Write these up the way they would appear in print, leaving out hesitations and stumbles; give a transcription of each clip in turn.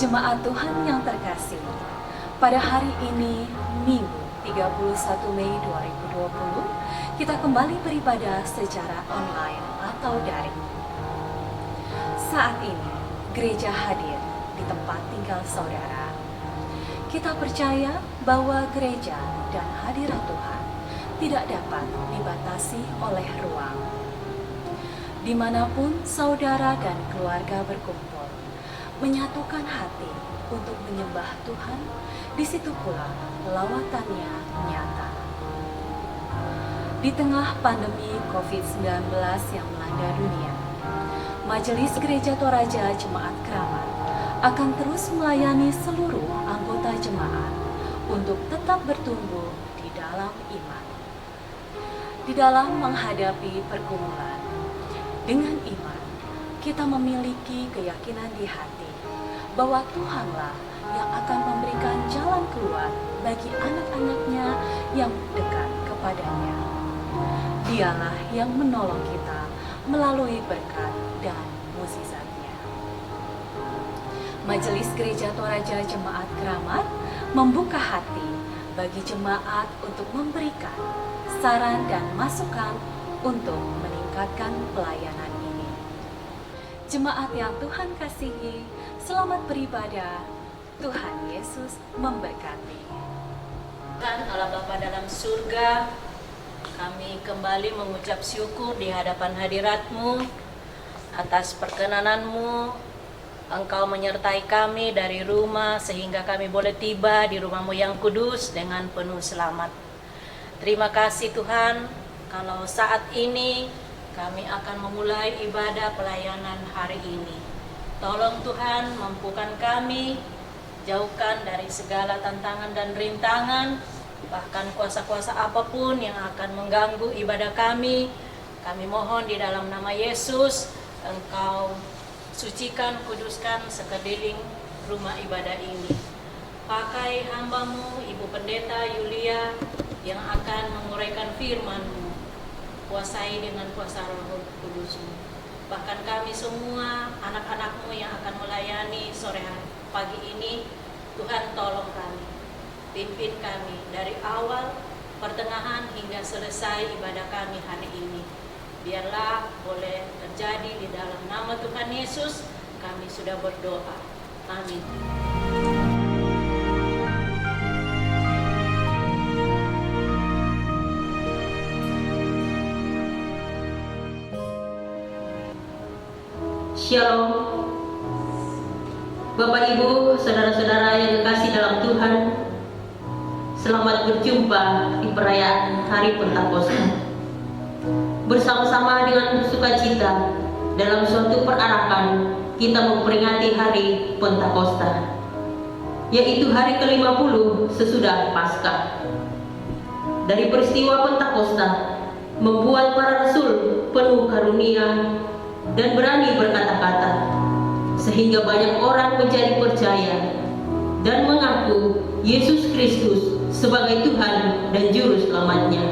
Jemaat Tuhan yang terkasih, pada hari ini, Minggu 31 Mei 2020, kita kembali beribadah secara online atau daring. Saat ini, gereja hadir di tempat tinggal saudara. Kita percaya bahwa gereja dan hadirat Tuhan tidak dapat dibatasi oleh ruang. Dimanapun saudara dan keluarga berkumpul, menyatukan hati untuk menyembah Tuhan, di situ pula lawatannya nyata. Di tengah pandemi COVID-19 yang melanda dunia, Majelis Gereja Toraja Jemaat Kramat akan terus melayani seluruh anggota jemaat untuk tetap bertumbuh di dalam iman. Di dalam menghadapi pergumulan, dengan iman, kita memiliki keyakinan di hati bahwa Tuhanlah yang akan memberikan jalan keluar bagi anak-anaknya yang dekat kepadanya. Dialah yang menolong kita melalui berkat dan mukjizatnya. Majelis Gereja Toraja Jemaat Kramat membuka hati bagi jemaat untuk memberikan saran dan masukan untuk meningkatkan pelayanan ini. Jemaat yang Tuhan kasihi, selamat beribadah. Tuhan Yesus memberkati. Tuhan Allah Bapa dalam surga, kami kembali mengucap syukur di hadapan hadirat-Mu atas perkenanan-Mu. Engkau menyertai kami dari rumah sehingga kami boleh tiba di rumah-Mu yang kudus dengan penuh selamat. Terima kasih Tuhan, kalau saat ini kami akan memulai ibadah pelayanan hari ini. Tolong Tuhan, mampukan kami, jauhkan dari segala tantangan dan rintangan, bahkan kuasa-kuasa apapun yang akan mengganggu ibadah kami. Kami mohon di dalam nama Yesus, Engkau sucikan, kuduskan sekeliling rumah ibadah ini. Pakai hamba-Mu, Ibu Pendeta Yulia, yang akan menguraikan firman-Mu. Kuasai dengan kuasa Roh Kudus-Mu. Bahkan kami semua, anak-anak-Mu yang akan melayani sore hari pagi ini, Tuhan tolong kami, pimpin kami dari awal, pertengahan hingga selesai ibadah kami hari ini. Biarlah boleh terjadi di dalam nama Tuhan Yesus, kami sudah berdoa. Amin. Shalom, Bapak Ibu, saudara-saudara yang kekasih dalam Tuhan. Selamat berjumpa di perayaan Hari Pentakosta. Bersama-sama dengan sukacita dalam suatu perarakan kita memperingati Hari Pentakosta, yaitu hari ke-50 sesudah Paskah. Dari peristiwa Pentakosta membuat para rasul penuh karunia dan berani berkata-kata, sehingga banyak orang menjadi percaya dan mengaku Yesus Kristus sebagai Tuhan dan Juru Selamatnya,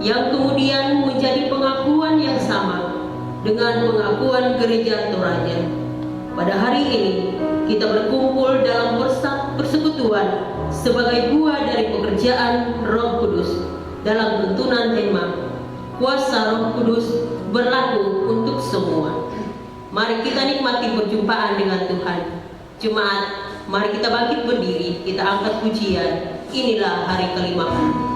yang kemudian menjadi pengakuan yang sama dengan pengakuan Gereja Toraja. Pada hari ini kita berkumpul dalam persekutuan sebagai buah dari pekerjaan Roh Kudus dalam tuntunan tema Kuasa Roh Kudus berlaku untuk semua. Mari kita nikmati perjumpaan dengan Tuhan. Jemaat, mari kita bangkit berdiri, kita angkat pujian. Inilah hari ke-50. Oh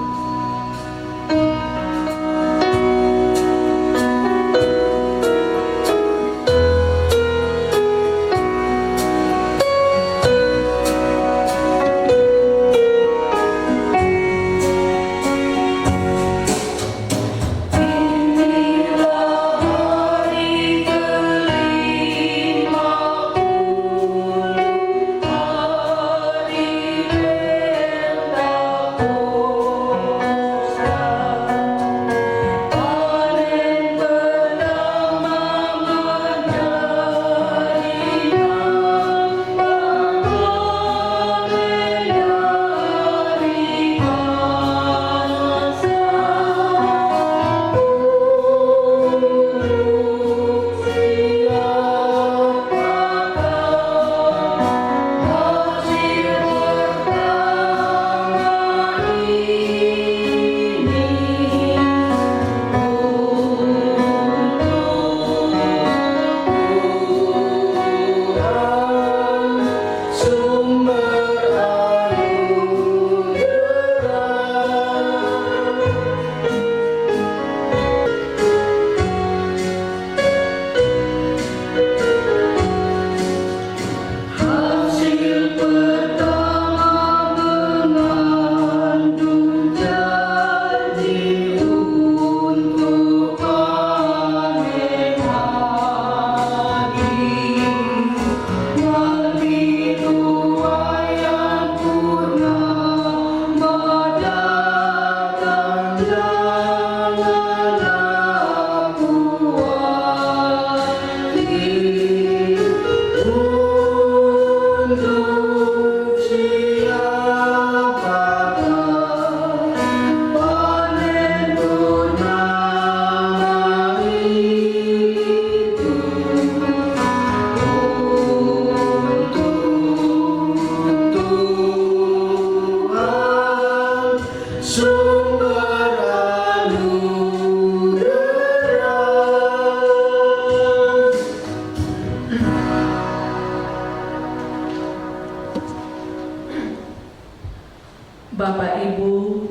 Bapak, Ibu,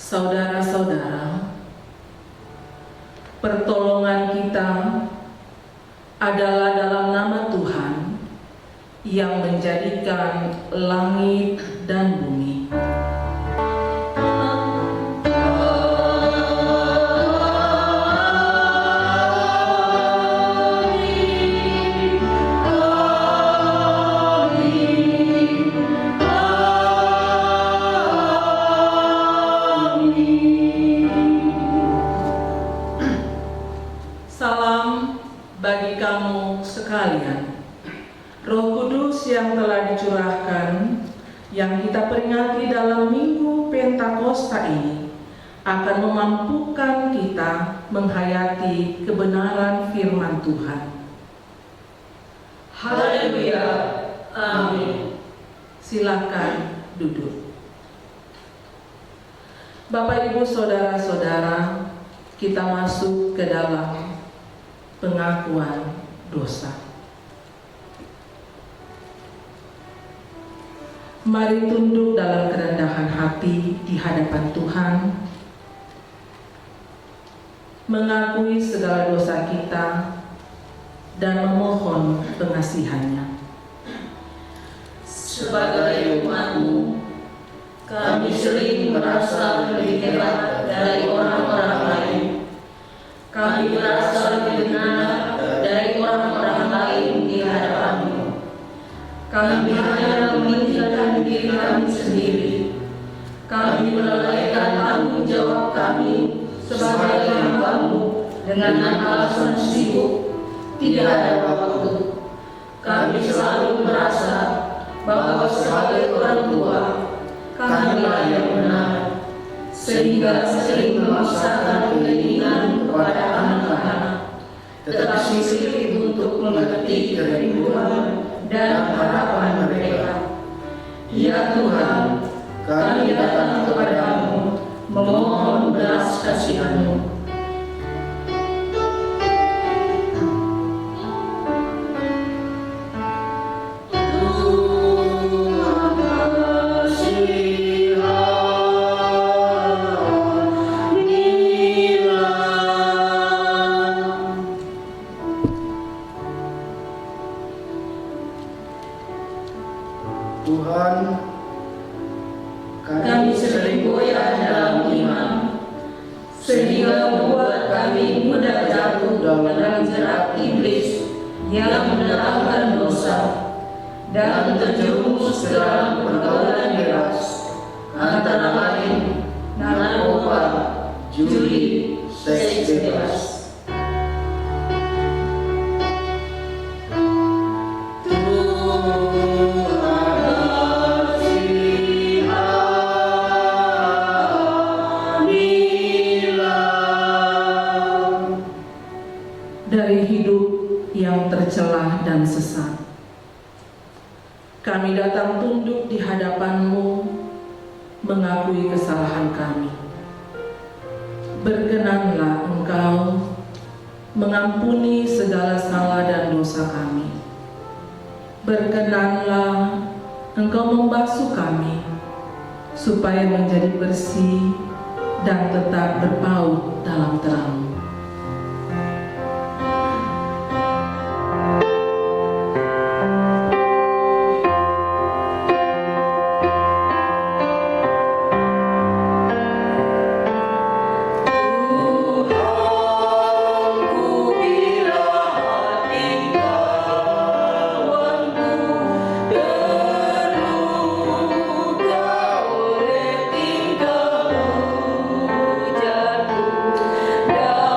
saudara-saudara, pertolongan kita adalah dalam nama Tuhan yang menjadikan langit dan bumi. Salam bagi kamu sekalian. Roh Kudus yang telah dicurahkan, yang kita peringati dalam Minggu Pentakosta ini, akan memampukan kita menghayati kebenaran firman Tuhan. Haleluya. Amin. Silakan duduk. Bapak, Ibu, saudara-saudara, kita masuk ke dalam pengakuan dosa. Mari tunduk dalam kerendahan hati di hadapan Tuhan, mengakui segala dosa kita dan memohon pengasihannya. Sebagai umat-Mu, kami sering merasa lebih hebat dari orang-orang lain. Kami merasa lebih benar dari orang-orang lain di hadapan-Mu. Kami hanya mementingkan diri kami sendiri. Kami melalaikan tanggung jawab kami sebagai hamba-Mu dengan alasan sibuk, tidak ada waktu. Kami selalu merasa bahwa sebagai orang tua, kamilah yang benar, sehingga sering memaksakan keinginan kepada anak-anak, tetapi sulit untuk mengerti kerinduan dan harapan mereka. Ya Tuhan, kami datang kepadamu memohon belas kasihan-Mu. Tuhan, Kami sering goyah dalam iman, sehingga membuat kami mudah jatuh dalam jerat iblis yang mendatangkan dosa dan terjerumus ke dalam pergaulan bebas, antara lain narkoba, judi, seks bebas. Dari hidup yang tercelah dan sesat, kami datang tunduk di hadapan-Mu, mengakui kesalahan kami. Berkenanlah Engkau mengampuni segala salah dan dosa kami. Berkenanlah Engkau membasuh kami, supaya menjadi bersih dan tetap berpaut dalam terang. Dan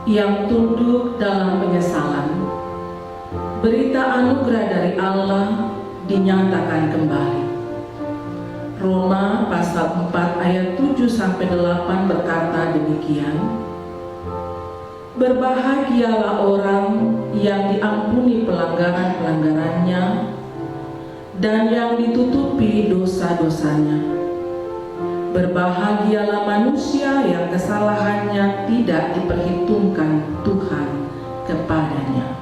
yang tunduk dalam penyesalan, berita anugerah dari Allah dinyatakan kembali. Roma pasal 4 ayat 7-8 berkata demikian, berbahagialah orang yang diampuni pelanggaran-pelanggarannya dan yang ditutupi dosa-dosanya. Berbahagialah manusia yang kesalahannya tidak diperhitungkan Tuhan kepadanya.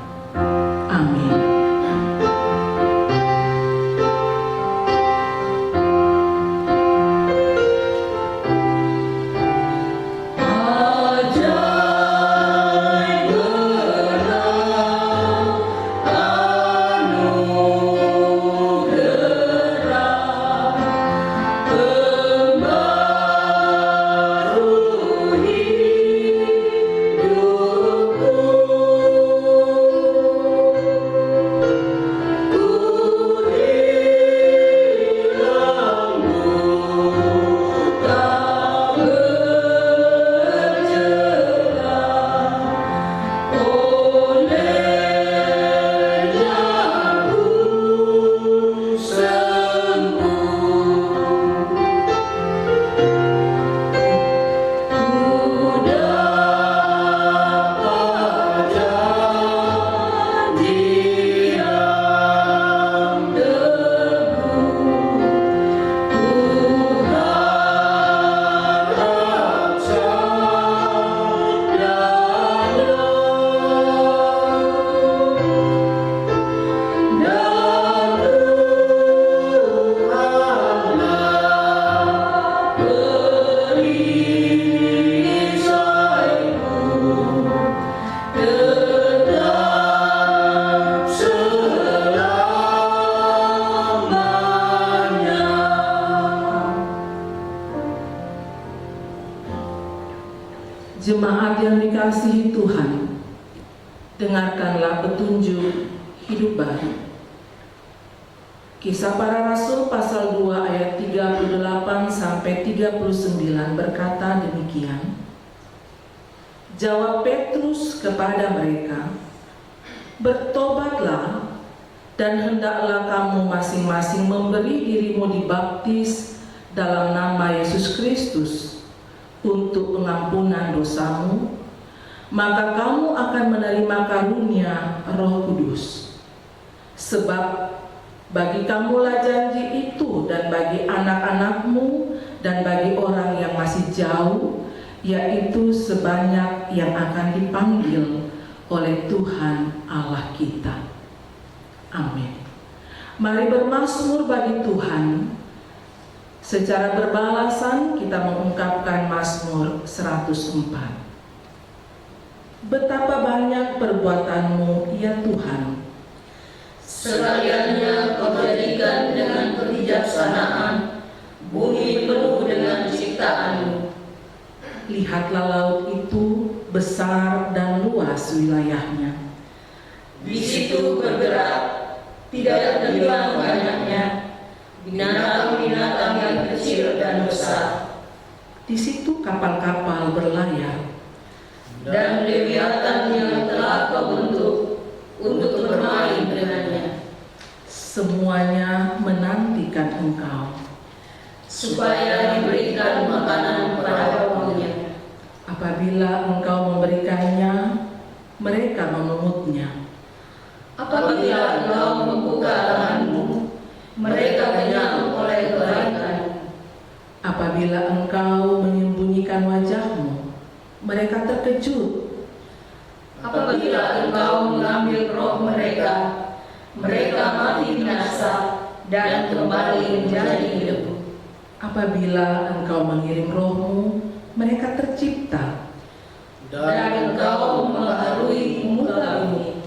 Amin. Jemaat yang dikasihi Tuhan, dengarkanlah petunjuk hidup baru. Kisah Para Rasul pasal 2 ayat 38-39 berkata demikian. Jawab Petrus kepada mereka, bertobatlah dan hendaklah kamu masing-masing memberi dirimu dibaptis dalam nama Yesus Kristus untuk pengampunan dosamu, maka kamu akan menerima karunia Roh Kudus. Sebab bagi kamulah janji itu, dan bagi anak-anakmu, dan bagi orang yang masih jauh, yaitu sebanyak yang akan dipanggil oleh Tuhan Allah kita. Amin. Mari bermazmur bagi Tuhan. Secara berbalasan kita mengungkapkan Mazmur 104. Betapa banyak perbuatanmu, ya Tuhan. Sekaliannya kau jadikan dengan kebijaksanaan, bumi penuh dengan ciptaanmu. Lihatlah laut itu besar dan luas wilayahnya. Di situ bergerak, tidak terhilang banyaknya, binatang-binatang yang kecil dan besar. Di situ kapal-kapal berlayar. Dan leviathan yang telah kau bentuk untuk bermain dengannya. Semuanya menantikan Engkau, supaya diberikan makanan pada waktunya. Apabila Engkau memberikannya, mereka memungutnya. Apabila Engkau membuka tanganmu, mereka kenyang oleh kebaikan. Apabila Engkau menyembunyikan wajahmu, mereka terkejut. Apabila Engkau mengambil roh mereka, mereka mati binasa dan kembali menjadi debu. Apabila Engkau mengirim roh-Mu, mereka tercipta. Dan Engkau membaharui muka bumi.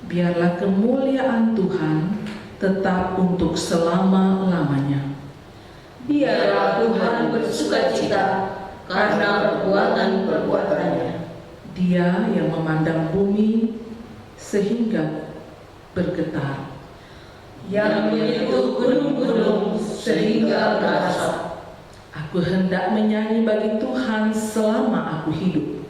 Biarlah kemuliaan Tuhan tetap untuk selama-lamanya. Biarlah Tuhan bersukacita karena perbuatan-perbuatannya. Dia yang memandang bumi sehingga bergetar, yang menyentuh gunung-gunung sehingga berasap. Aku hendak menyanyi bagi Tuhan selama aku hidup.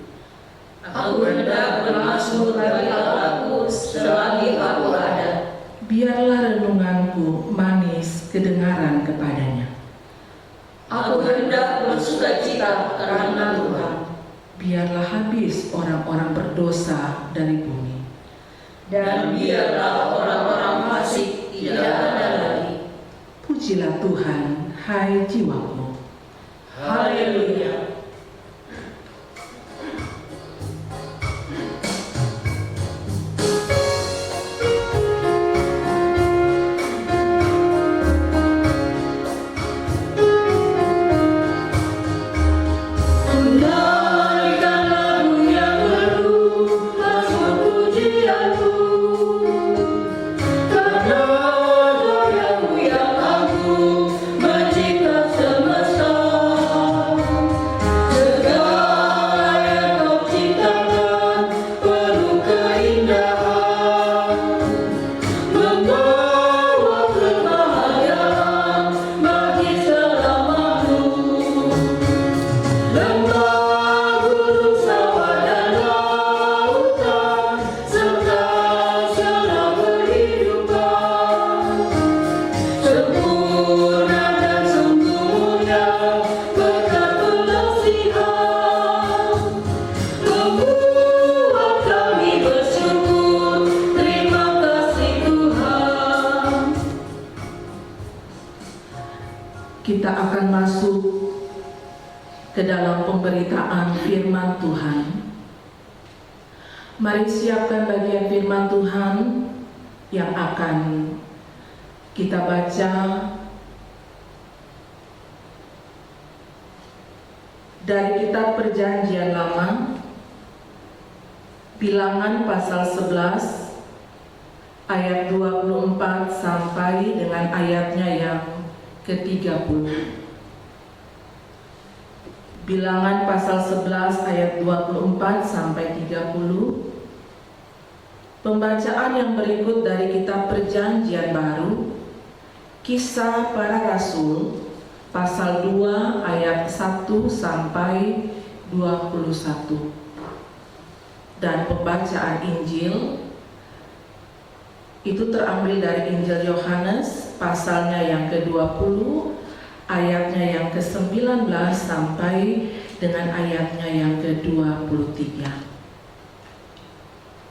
Aku hendak bermazmur bagi Allahku selagi aku ada. Biarlah renunganku manis kedengaran kepadanya. Aku hendak bersukacita karena Tuhan. Biarlah habis orang-orang berdosa dari bumi. Dan biarlah orang-orang fasik tidak ada lagi. Pujilah Tuhan, hai jiwaku. Haleluya. Kita akan masuk ke dalam pemberitaan firman Tuhan. Mari siapkan bagian firman Tuhan yang akan kita baca dari kitab Perjanjian Lama, Bilangan pasal 11 ayat 24 sampai dengan ayatnya yang ke-30. Bilangan pasal 11 ayat 24 sampai 30. Pembacaan yang berikut dari kitab Perjanjian Baru, Kisah Para Rasul pasal 2 ayat 1 sampai 21. Dan pembacaan Injil itu terambil dari Injil Yohanes pasalnya yang ke-20 ayatnya yang ke-19 sampai dengan ayatnya yang ke-23.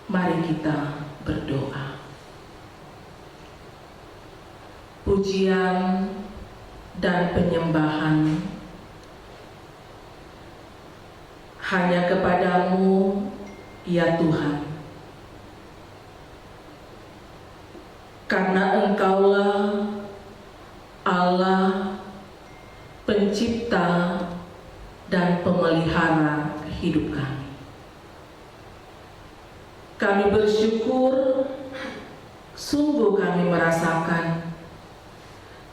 Mari kita berdoa. Pujian dan penyembahan hanya kepadamu, ya Tuhan, karena Engkaulah Allah pencipta dan pemelihara hidup kami. Kami bersyukur, sungguh kami merasakan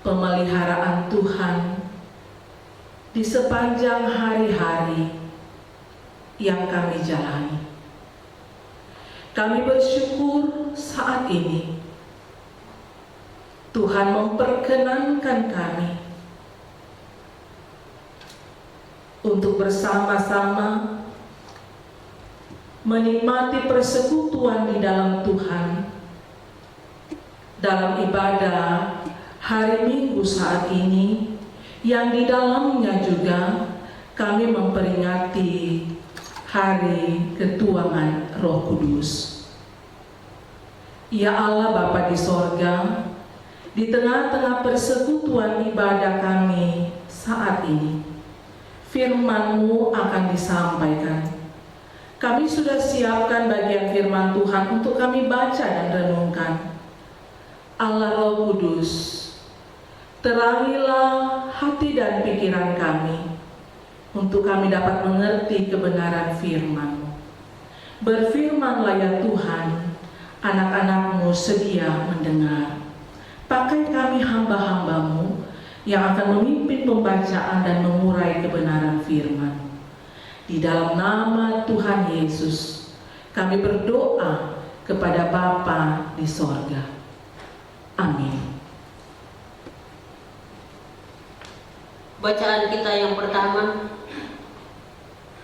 pemeliharaan Tuhan di sepanjang hari-hari yang kami jalani. Kami bersyukur saat ini Tuhan memperkenankan kami untuk bersama-sama menikmati persekutuan di dalam Tuhan dalam ibadah hari Minggu saat ini, yang di dalamnya juga kami memperingati hari ketuanan Roh Kudus. Ya Allah Bapa di sorga, di tengah-tengah persekutuan ibadah kami saat ini, firman-Mu akan disampaikan. Kami sudah siapkan bagian firman Tuhan untuk kami baca dan renungkan. Allah Roh Kudus, terangilah hati dan pikiran kami untuk kami dapat mengerti kebenaran firman-Mu. Berfirmanlah ya Tuhan, anak-anak-Mu sedia mendengar. Pakai kami hamba-hamba-Mu yang akan memimpin pembacaan dan mengurai kebenaran firman. Di dalam nama Tuhan Yesus, kami berdoa kepada Bapa di sorga. Amin. Bacaan kita yang pertama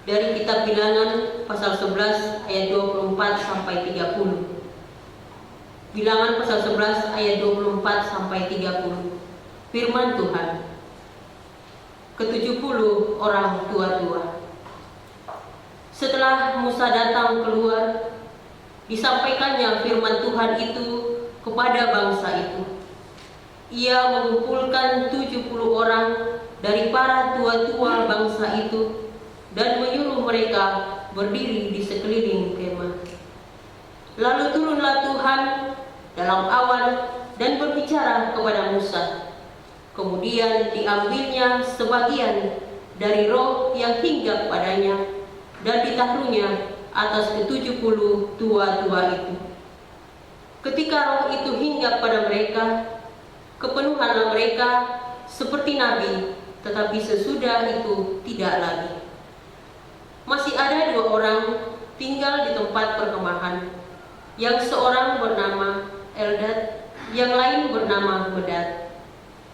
dari kitab Bilangan pasal 11 ayat 24 sampai 30. Bilangan pasal 11 ayat 24 sampai 30. Firman Tuhan. Ke-70 orang tua-tua. Setelah Musa datang keluar, disampaikannya firman Tuhan itu kepada bangsa itu. Ia mengumpulkan 70 orang dari para tua-tua bangsa itu dan menyuruh mereka berdiri di sekeliling kemah. Lalu turunlah Tuhan dalam awan dan berbicara kepada Musa. Kemudian diambilnya sebagian dari roh yang hinggap padanya dan ditaruhnya atas ke-70 tua-tua itu. Ketika roh itu hinggap pada mereka, kepenuhanlah mereka seperti nabi, tetapi sesudah itu tidak lagi. Masih ada 2 orang tinggal di tempat perkemahan, yang seorang bernama Eldad, yang lain bernama Medad.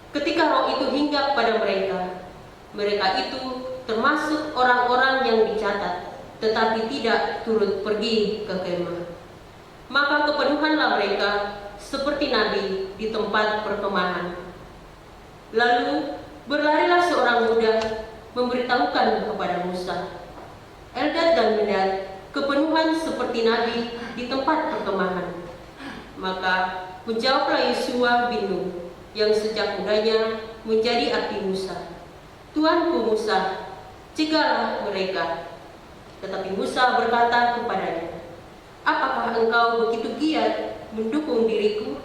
Ketika roh itu hinggap pada mereka, mereka itu termasuk orang-orang yang dicatat, tetapi tidak turut pergi ke kemah. Maka kepenuhanlah mereka seperti nabi di tempat perkemahan. Lalu berlarilah seorang muda memberitahukan kepada Musa, Eldad dan Medad kepenuhan seperti nabi di tempat perkemahan. Maka menjawablah Yosua bin Nun, yang sejak mudanya menjadi abdi Musa, Tuanku Musa, cegahlah mereka. Tetapi Musa berkata kepadanya, apakah engkau begitu giat mendukung diriku?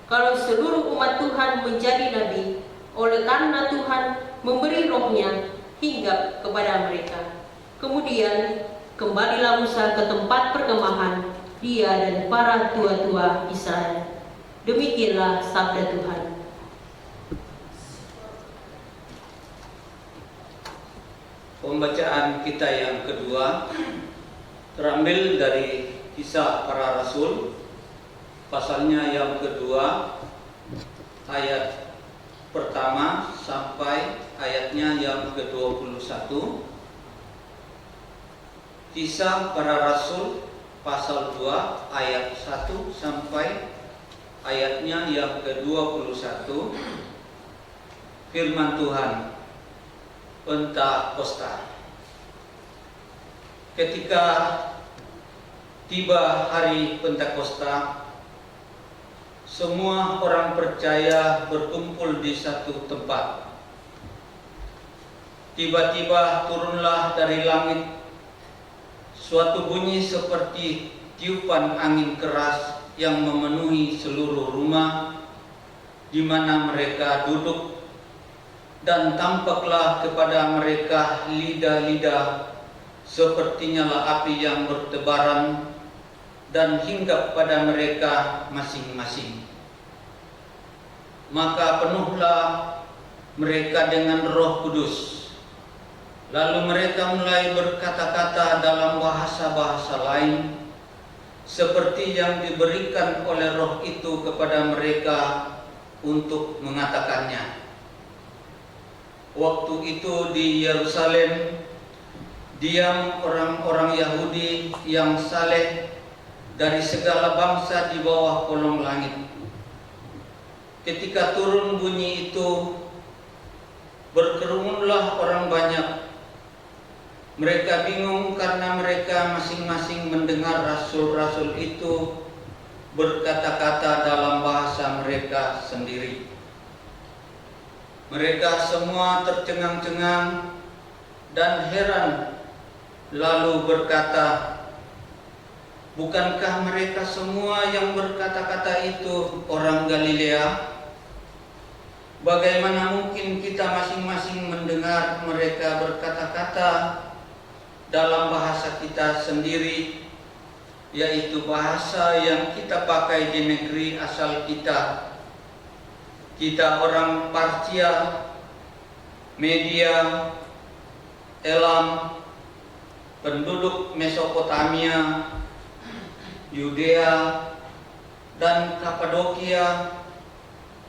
Kalau seluruh umat Tuhan menjadi nabi, oleh karena Tuhan memberi rohnya hinggap kepada mereka. Kemudian kembalilah Musa ke tempat perkemahan, dia dan para tua-tua Israel. Demikianlah sabda Tuhan. Pembacaan kita yang kedua terambil dari Kisah Para Rasul, pasalnya yang kedua, ayat pertama sampai ayatnya yang ke-21. Kisah Para Rasul pasal 2 ayat 1 sampai ayatnya yang ke-21. Firman Tuhan. Pentakosta. Ketika tiba hari Pentakosta, semua orang percaya berkumpul di satu tempat. Tiba-tiba turunlah dari langit suatu bunyi seperti tiupan angin keras yang memenuhi seluruh rumah di mana mereka duduk, dan tampaklah kepada mereka lidah-lidah seperti nyala api yang bertebaran dan hinggap pada mereka masing-masing. Maka penuhlah mereka dengan Roh Kudus. Lalu mereka mulai berkata-kata dalam bahasa-bahasa lain seperti yang diberikan oleh Roh itu kepada mereka untuk mengatakannya. Waktu itu di Yerusalem diam orang-orang Yahudi yang saleh dari segala bangsa di bawah kolong langit. Ketika turun bunyi itu, berkerumunlah orang banyak. Mereka bingung karena mereka masing-masing mendengar rasul-rasul itu berkata-kata dalam bahasa mereka sendiri. Mereka semua tercengang-cengang dan heran, lalu berkata, bukankah mereka semua yang berkata-kata itu orang Galilea? Bagaimana mungkin kita masing-masing mendengar mereka berkata-kata dalam bahasa kita sendiri, yaitu bahasa yang kita pakai di negeri asal kita? Kita orang Partia, Media, Elam, penduduk Mesopotamia, Yudea, dan Kapadokia,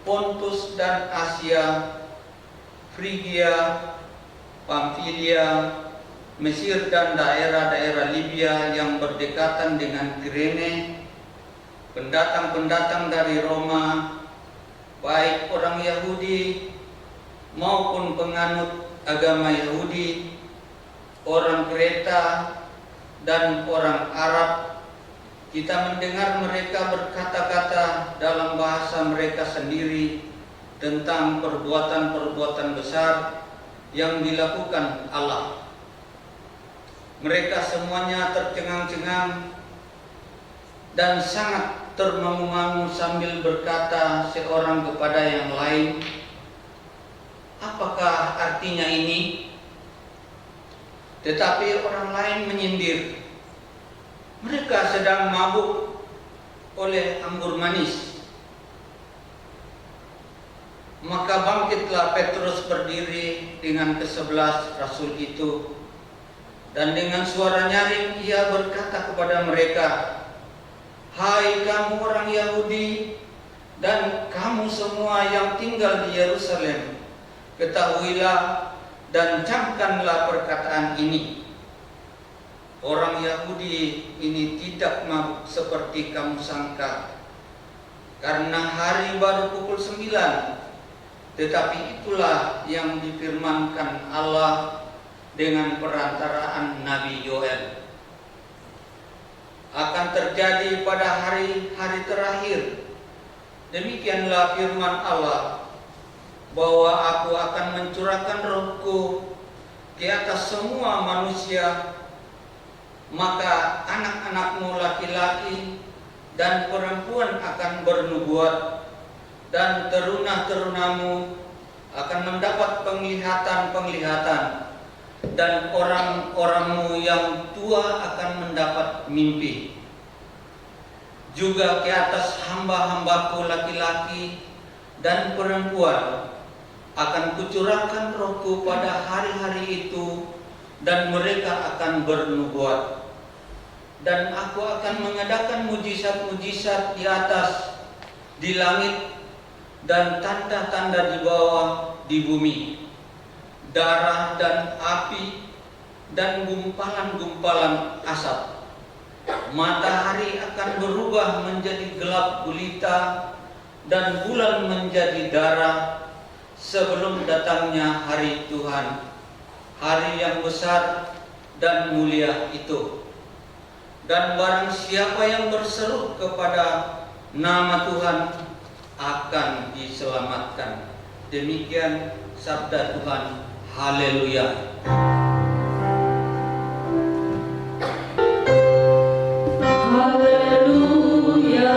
Pontus dan Asia, Frigia, Pamfilia, Mesir dan daerah-daerah Libya yang berdekatan dengan Kirene, pendatang-pendatang dari Roma, baik orang Yahudi maupun penganut agama Yahudi, orang Kreta dan orang Arab. Kita mendengar mereka berkata-kata dalam bahasa mereka sendiri tentang perbuatan-perbuatan besar yang dilakukan Allah. Mereka semuanya tercengang-cengang dan sangat termangu-mangu sambil berkata seorang kepada yang lain, "Apakah artinya ini?" Tetapi orang lain menyindir, "Mereka sedang mabuk oleh anggur manis." Maka bangkitlah Petrus berdiri dengan ke-11 rasul itu, dan dengan suara nyaring ia berkata kepada mereka, "Hai kamu orang Yahudi dan kamu semua yang tinggal di Yerusalem, ketahuilah dan camkanlah perkataan ini. Orang Yahudi ini tidak mabuk seperti kamu sangka, karena hari baru pukul 9. Tetapi itulah yang difirmankan Allah dengan perantaraan Nabi Yoel. Akan terjadi pada hari-hari terakhir. Demikianlah firman Allah, bahwa aku akan mencurahkan rohku ke atas semua manusia, maka anak-anakmu laki-laki dan perempuan akan bernubuat, dan teruna-terunamu akan mendapat penglihatan-penglihatan, dan orang-orangmu yang tua akan mendapat mimpi. Juga ke atas hamba-hambaku laki-laki dan perempuan akan kucurahkan rohku pada hari-hari itu, dan mereka akan bernubuat. Dan aku akan mengadakan mujizat-mujizat di atas, di langit, dan tanda-tanda di bawah di bumi, darah dan api dan gumpalan-gumpalan asap. Matahari akan berubah menjadi gelap gulita dan bulan menjadi darah sebelum datangnya hari Tuhan, hari yang besar dan mulia itu. Dan barang siapa yang berseru kepada nama Tuhan akan diselamatkan. Demikian sabda Tuhan. Haleluya. Haleluya,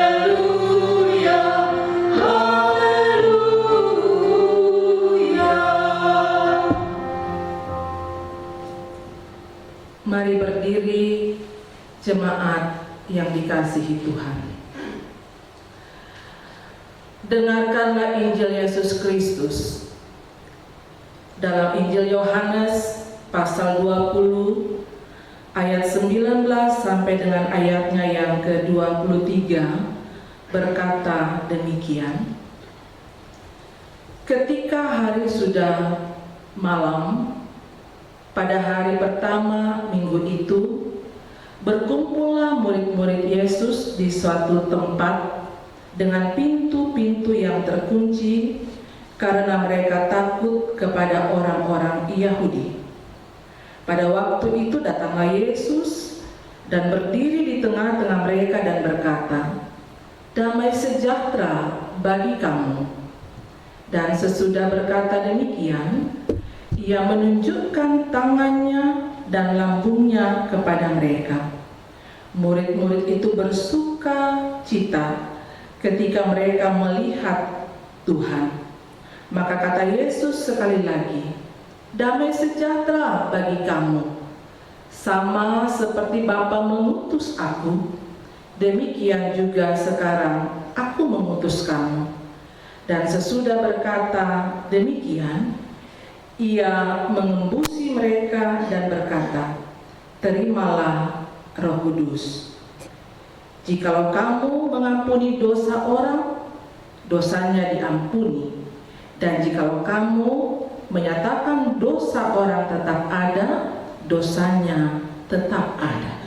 haleluya, haleluya. Mari berdiri, jemaat yang dikasihi Tuhan. Dengarkanlah Injil Yesus Kristus dalam Injil Yohanes pasal 20 ayat 19 sampai dengan ayatnya yang ke-23 berkata demikian. Ketika hari sudah malam, pada hari pertama minggu itu, berkumpullah murid-murid Yesus di suatu tempat dengan pintu-pintu yang terkunci, karena mereka takut kepada orang-orang Yahudi. Pada waktu itu datanglah Yesus dan berdiri di tengah-tengah mereka dan berkata, "Damai sejahtera bagi kamu." Dan sesudah berkata demikian, ia menunjukkan tangannya dan lambungnya kepada mereka. Murid-murid itu bersuka cita ketika mereka melihat Tuhan. Maka kata Yesus sekali lagi, "Damai sejahtera bagi kamu. Sama seperti Bapa mengutus aku, demikian juga sekarang aku mengutus kamu." Dan sesudah berkata demikian, ia mengembusi mereka dan berkata, "Terimalah Roh Kudus. Jikalau kamu mengampuni dosa orang, dosanya diampuni. Dan jikalau kamu menyatakan dosa orang tetap ada, dosanya tetap ada.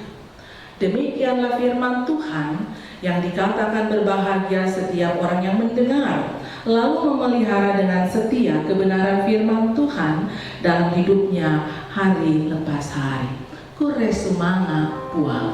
Demikianlah firman Tuhan yang dikatakan berbahagia setiap orang yang mendengar, lalu memelihara dengan setia kebenaran firman Tuhan dalam hidupnya hari lepas hari. Kure sumanga puang.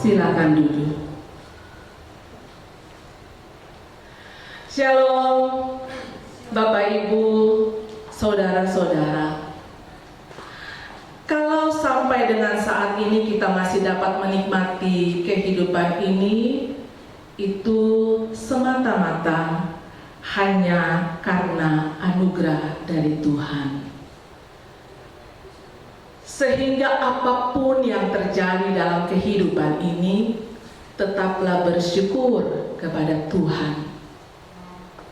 Silakan duduk. Shalom, Bapak Ibu, saudara-saudara. Kalau sampai dengan saat ini kita masih dapat menikmati kehidupan ini, itu semata-mata hanya karena anugerah dari Tuhan. Sehingga apapun yang terjadi dalam kehidupan ini, tetaplah bersyukur kepada Tuhan.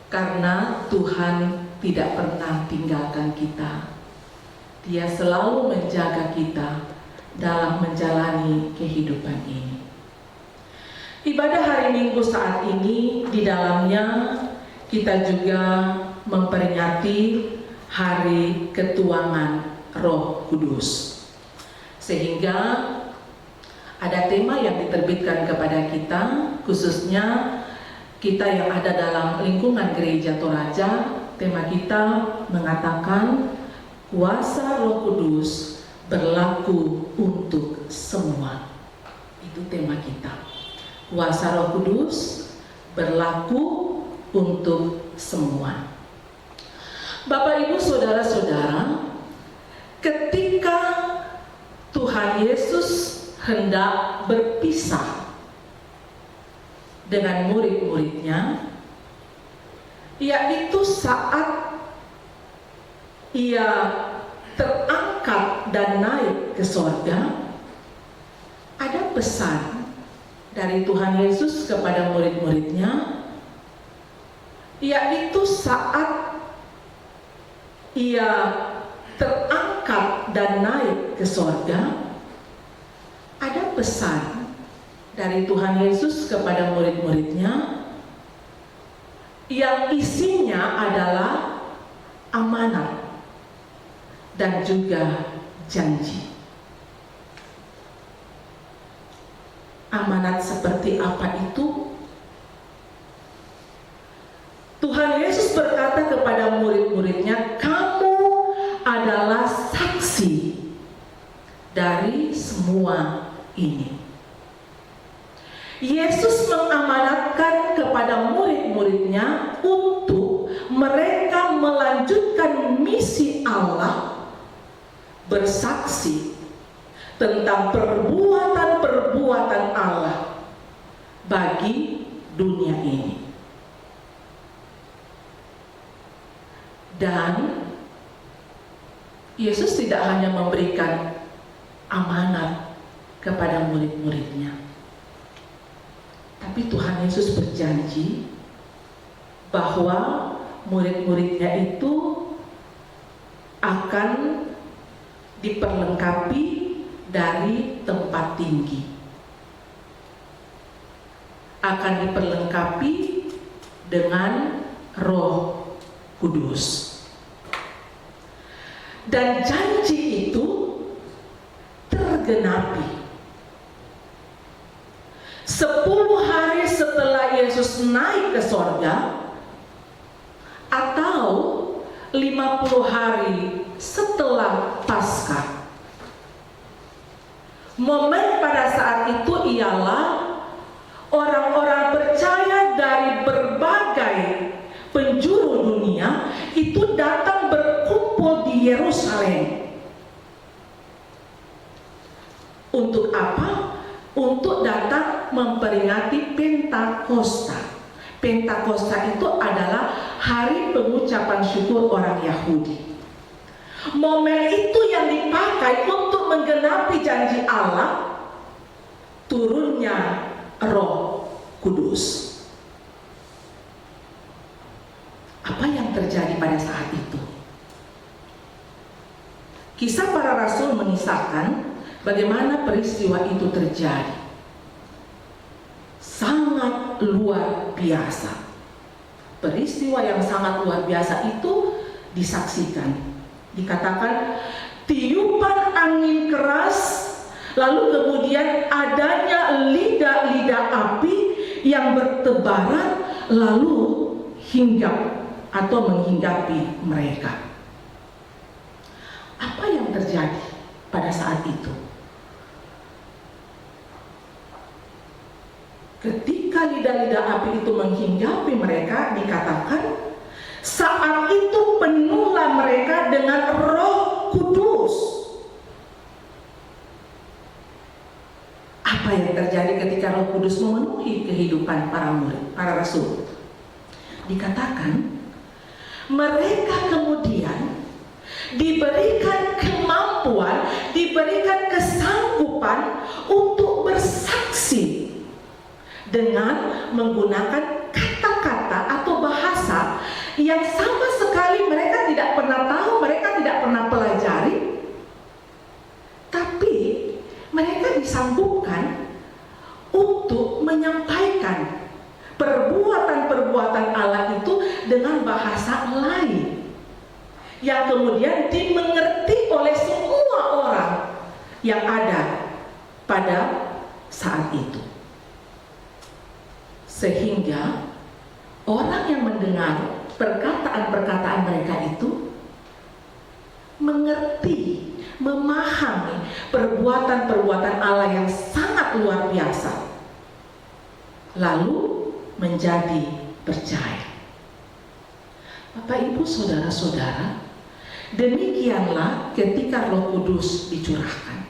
Karena Tuhan tidak pernah tinggalkan kita. Dia selalu menjaga kita dalam menjalani kehidupan ini. Ibadah hari Minggu saat ini, di dalamnya kita juga memperingati Hari Ketuanan Roh Kudus. Sehingga ada tema yang diterbitkan kepada kita, khususnya kita yang ada dalam lingkungan Gereja Toraja. Tema kita mengatakan kuasa Roh Kudus berlaku untuk semua. Itu tema kita. Kuasa Roh Kudus berlaku untuk semua. Bapak Ibu saudara-saudara, ketika Tuhan Yesus hendak berpisah dengan murid-muridnya, yaitu saat ia terangkat dan naik ke sorga, ada pesan dari Tuhan Yesus kepada murid-muridnya, yaitu saat ia terangkat dan naik ke sorga, ada pesan dari Tuhan Yesus kepada murid-muridnya yang isinya adalah amanat dan juga janji. Amanat seperti apa itu? Tuhan Yesus berkata kepada murid-muridnya, kamu adalah saksi dari semua ini. Yesus mengamanatkan kepada murid-muridnya untuk mereka melanjutkan misi Allah, bersaksi tentang perbuatan-perbuatan Allah bagi dunia ini. Dan Yesus tidak hanya memberikan amanat kepada murid-muridnya, tapi Tuhan Yesus berjanji bahwa murid-muridnya itu akan diperlengkapi dari tempat tinggi, akan diperlengkapi dengan Roh Kudus. Dan janji itu tergenapi. 10 hari setelah Yesus naik ke sorga, atau 50 hari setelah Paskah. Momen pada saat itu ialah orang-orang percaya dari berbagai penjuru dunia itu datang berkumpul di Yerusalem. Untuk apa? untuk datang memperingati Pentakosta. Pentakosta itu adalah hari pengucapan syukur orang Yahudi. Momen itu yang dipakai untuk menggenapi janji Allah turunnya Roh Kudus. Apa yang terjadi pada saat itu? Kisah Para Rasul mengisahkan bagaimana peristiwa itu terjadi. Sangat luar biasa. Peristiwa yang sangat luar biasa itu disaksikan. Dikatakan tiupan angin keras, lalu kemudian adanya lidah-lidah api yang bertebaran lalu hinggap atau menghinggapi mereka. Apa yang terjadi pada saat itu? Ketika lidah-lidah api itu menghinggapi mereka, dikatakan saat itu penuhlah mereka dengan Roh Kudus. Apa yang terjadi ketika Roh Kudus memenuhi kehidupan para murid, para rasul? Dikatakan mereka kemudian diberikan kemampuan, diberikan kesanggupan untuk bersaksi dengan menggunakan kata-kata atau bahasa yang sama sekali mereka tidak pernah tahu, mereka tidak pernah pelajari, tapi mereka disanggupkan untuk menyampaikan perbuatan-perbuatan Allah itu dengan bahasa lain yang kemudian dimengerti oleh semua orang yang ada pada saat itu. Sehingga orang yang mendengar perkataan-perkataan mereka itu mengerti, memahami perbuatan-perbuatan Allah yang sangat luar biasa, lalu menjadi percaya. Bapak, Ibu, saudara-saudara, demikianlah ketika Roh Kudus dicurahkan.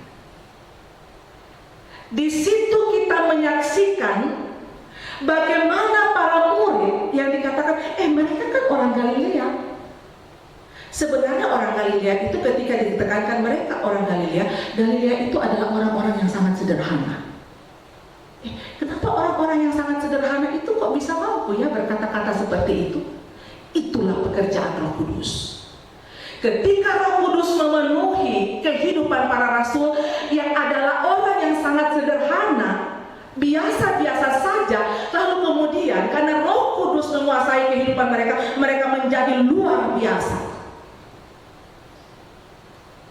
Di situ kita menyaksikan bagaimana para murid yang dikatakan, mereka kan orang Galilea. Sebenarnya orang Galilea itu ketika ditekankan mereka orang Galilea, Galilea itu adalah orang-orang yang sangat sederhana. Kenapa orang-orang yang sangat sederhana itu kok bisa mampu ya berkata-kata seperti itu? Itulah pekerjaan Roh Kudus. Ketika Roh Kudus memenuhi kehidupan para rasul yang adalah orang yang sangat sederhana, biasa-biasa saja, lalu kemudian karena Roh Kudus menguasai kehidupan mereka, mereka menjadi luar biasa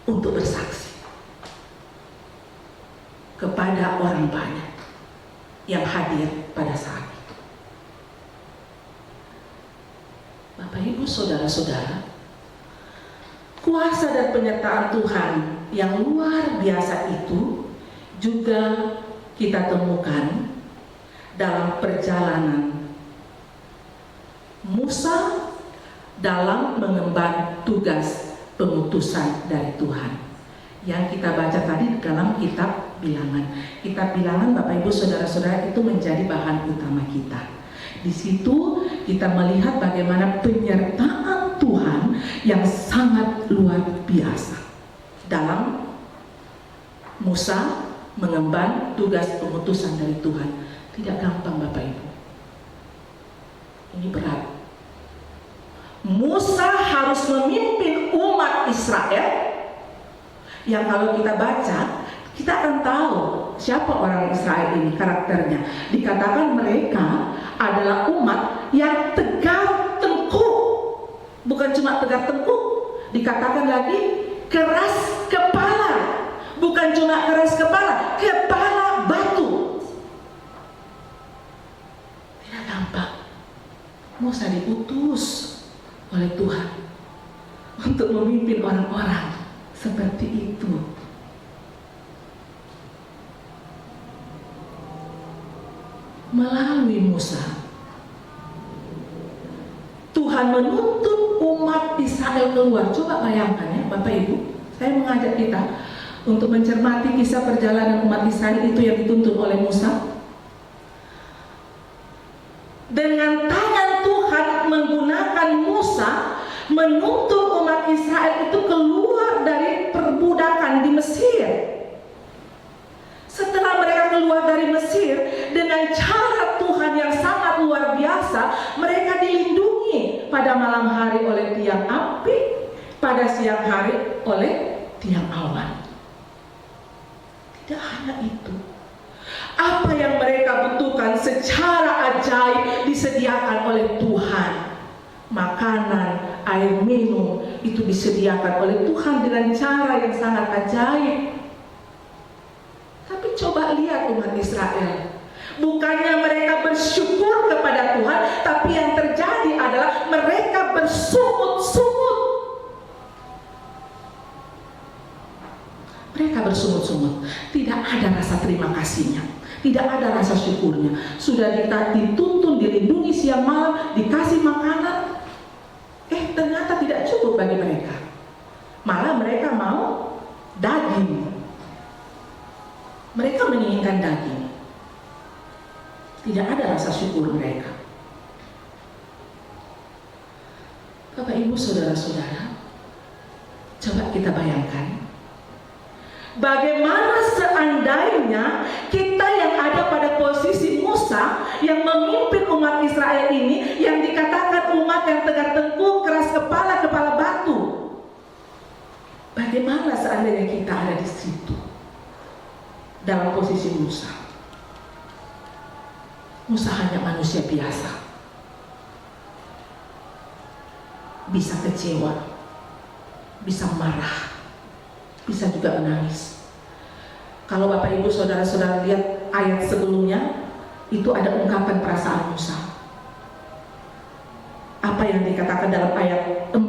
untuk bersaksi kepada orang banyak yang hadir pada saat itu. Bapak, Ibu, saudara-saudara, kuasa dan penyertaan Tuhan yang luar biasa itu juga kita temukan dalam perjalanan Musa dalam mengemban tugas pengutusan dari Tuhan yang kita baca tadi dalam kitab Bilangan. Kitab Bilangan, Bapak, Ibu, saudara-saudara, itu menjadi bahan utama kita. Di situ kita melihat bagaimana penyertaan Tuhan yang sangat luar biasa dalam Musa mengemban tugas pengutusan dari Tuhan. Tidak gampang, Bapak, Ibu. Ini berat. Musa harus memimpin umat Israel yang kalau kita baca, kita akan tahu siapa orang Israel ini, karakternya. Dikatakan mereka adalah umat yang tegar tengkuk. Bukan cuma tegar tengkuk, dikatakan lagi keras kepala. Bukan cuma keras kepala, kepala batu. Tidak gampang. Musa diutus oleh Tuhan untuk memimpin orang-orang seperti itu. Melalui Musa, Tuhan menuntut umat Israel keluar. Coba bayangkan ya, Bapak, Ibu, saya mengajak kita untuk mencermati kisah perjalanan umat Israel itu yang dituntun oleh Musa? Dengan tangan Tuhan menggunakan Musa menuntun umat Israel itu keluar dari perbudakan di Mesir. Setelah mereka keluar dari Mesir, dengan cara Tuhan yang sangat luar biasa, mereka dilindungi pada malam hari oleh tiang api, pada siang hari oleh tiang awan. Tidak hanya itu, apa yang mereka butuhkan secara ajaib disediakan oleh Tuhan. Makanan, air minum itu disediakan oleh Tuhan dengan cara yang sangat ajaib. Tapi coba lihat umat Israel, bukannya mereka bersyukur kepada Tuhan, tapi yang terjadi adalah mereka bersungut-sungut. Mereka bersungut-sungut, tidak ada rasa terima kasihnya, tidak ada rasa syukurnya. Sudah dituntun, dilindungi siang malam, dikasih makanan, ternyata tidak cukup bagi mereka. Malah mereka mau daging. Mereka menginginkan daging. Tidak ada rasa syukur mereka. Bapak, Ibu, saudara-saudara, coba kita bayangkan, bagaimana seandainya kita yang ada pada posisi Musa yang memimpin umat Israel ini, yang dikatakan umat yang tegak tengkuk, keras kepala, kepala batu. Bagaimana seandainya kita ada di situ, dalam posisi Musa? Musa hanya manusia biasa, bisa kecewa, bisa marah, bisa juga menangis. Kalau Bapak Ibu saudara-saudara lihat ayat sebelumnya, itu ada ungkapan perasaan Musa. Apa yang dikatakan dalam ayat 14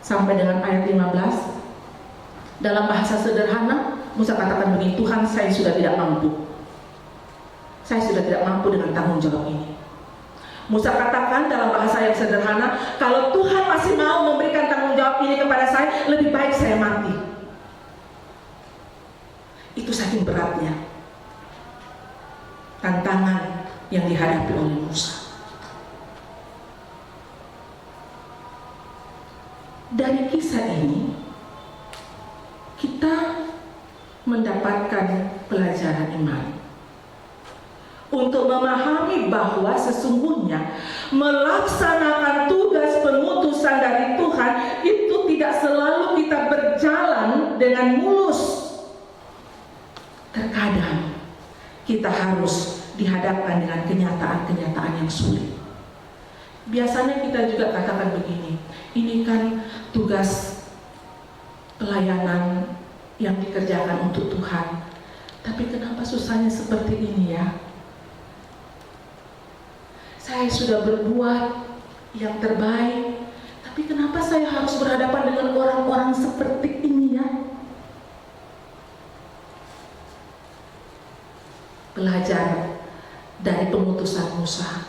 sampai dengan ayat 15, dalam bahasa sederhana Musa katakan begini, Tuhan, saya sudah tidak mampu. Saya sudah tidak mampu dengan tanggung jawab ini. Musa katakan dalam bahasa yang sederhana, kalau Tuhan masih mau memberikan tanggung jawab ini kepada saya, lebih baik saya mati. Itu saking beratnya tantangan yang dihadapi oleh Musa. Dari kisah ini kita mendapatkan pelajaran iman untuk memahami bahwa sesungguhnya melaksanakan tugas pengutusan dari Tuhan itu tidak selalu kita berjalan dengan mulus. Terkadang kita harus dihadapkan dengan kenyataan-kenyataan yang sulit. Biasanya kita juga katakan begini, ini kan tugas pelayanan yang dikerjakan untuk Tuhan, tapi kenapa susahnya seperti ini ya? Saya sudah berbuat yang terbaik, tapi kenapa saya harus berhadapan dengan orang-orang seperti ini ya? Belajar dari pengutusan Musa.